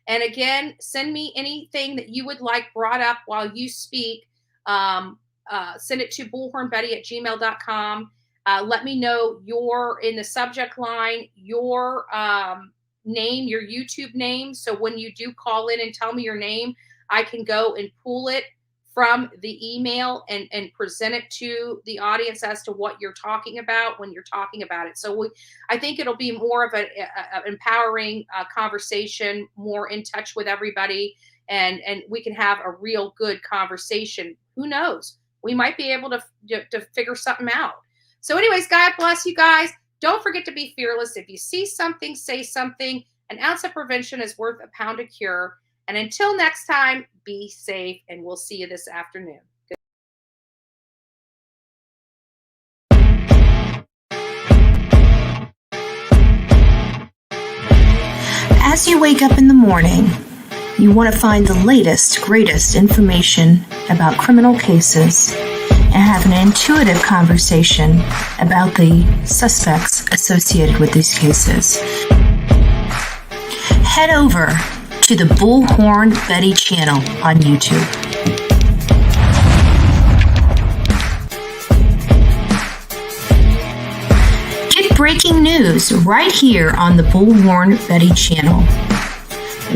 F: And again, send me anything that you would like brought up while you speak. Send it to bullhornbetty@gmail.com. Let me know in the subject line, your name, your YouTube name. So when you do call in and tell me your name, I can go and pull it from the email and present it to the audience as to what you're talking about when you're talking about it. So I think it'll be more of an empowering conversation, more in touch with everybody, and we can have a real good conversation. Who knows? We might be able to figure something out. So anyways, God bless you guys. Don't forget to be fearless. If you see something, say something. An ounce of prevention is worth a pound of cure. And until next time, be safe, and we'll see you this afternoon.
E: As you wake up in the morning, you want to find the latest, greatest information about criminal cases and have an intuitive conversation about the suspects associated with these cases. Head over to the Bullhorn Betty channel on YouTube. Get breaking news right here on the Bullhorn Betty channel.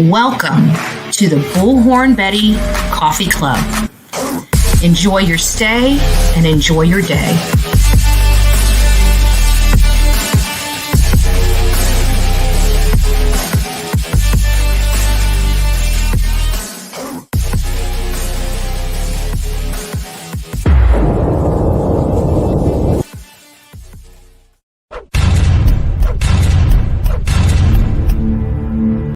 E: Welcome to the Bullhorn Betty Coffee Club. Enjoy your stay and enjoy your day.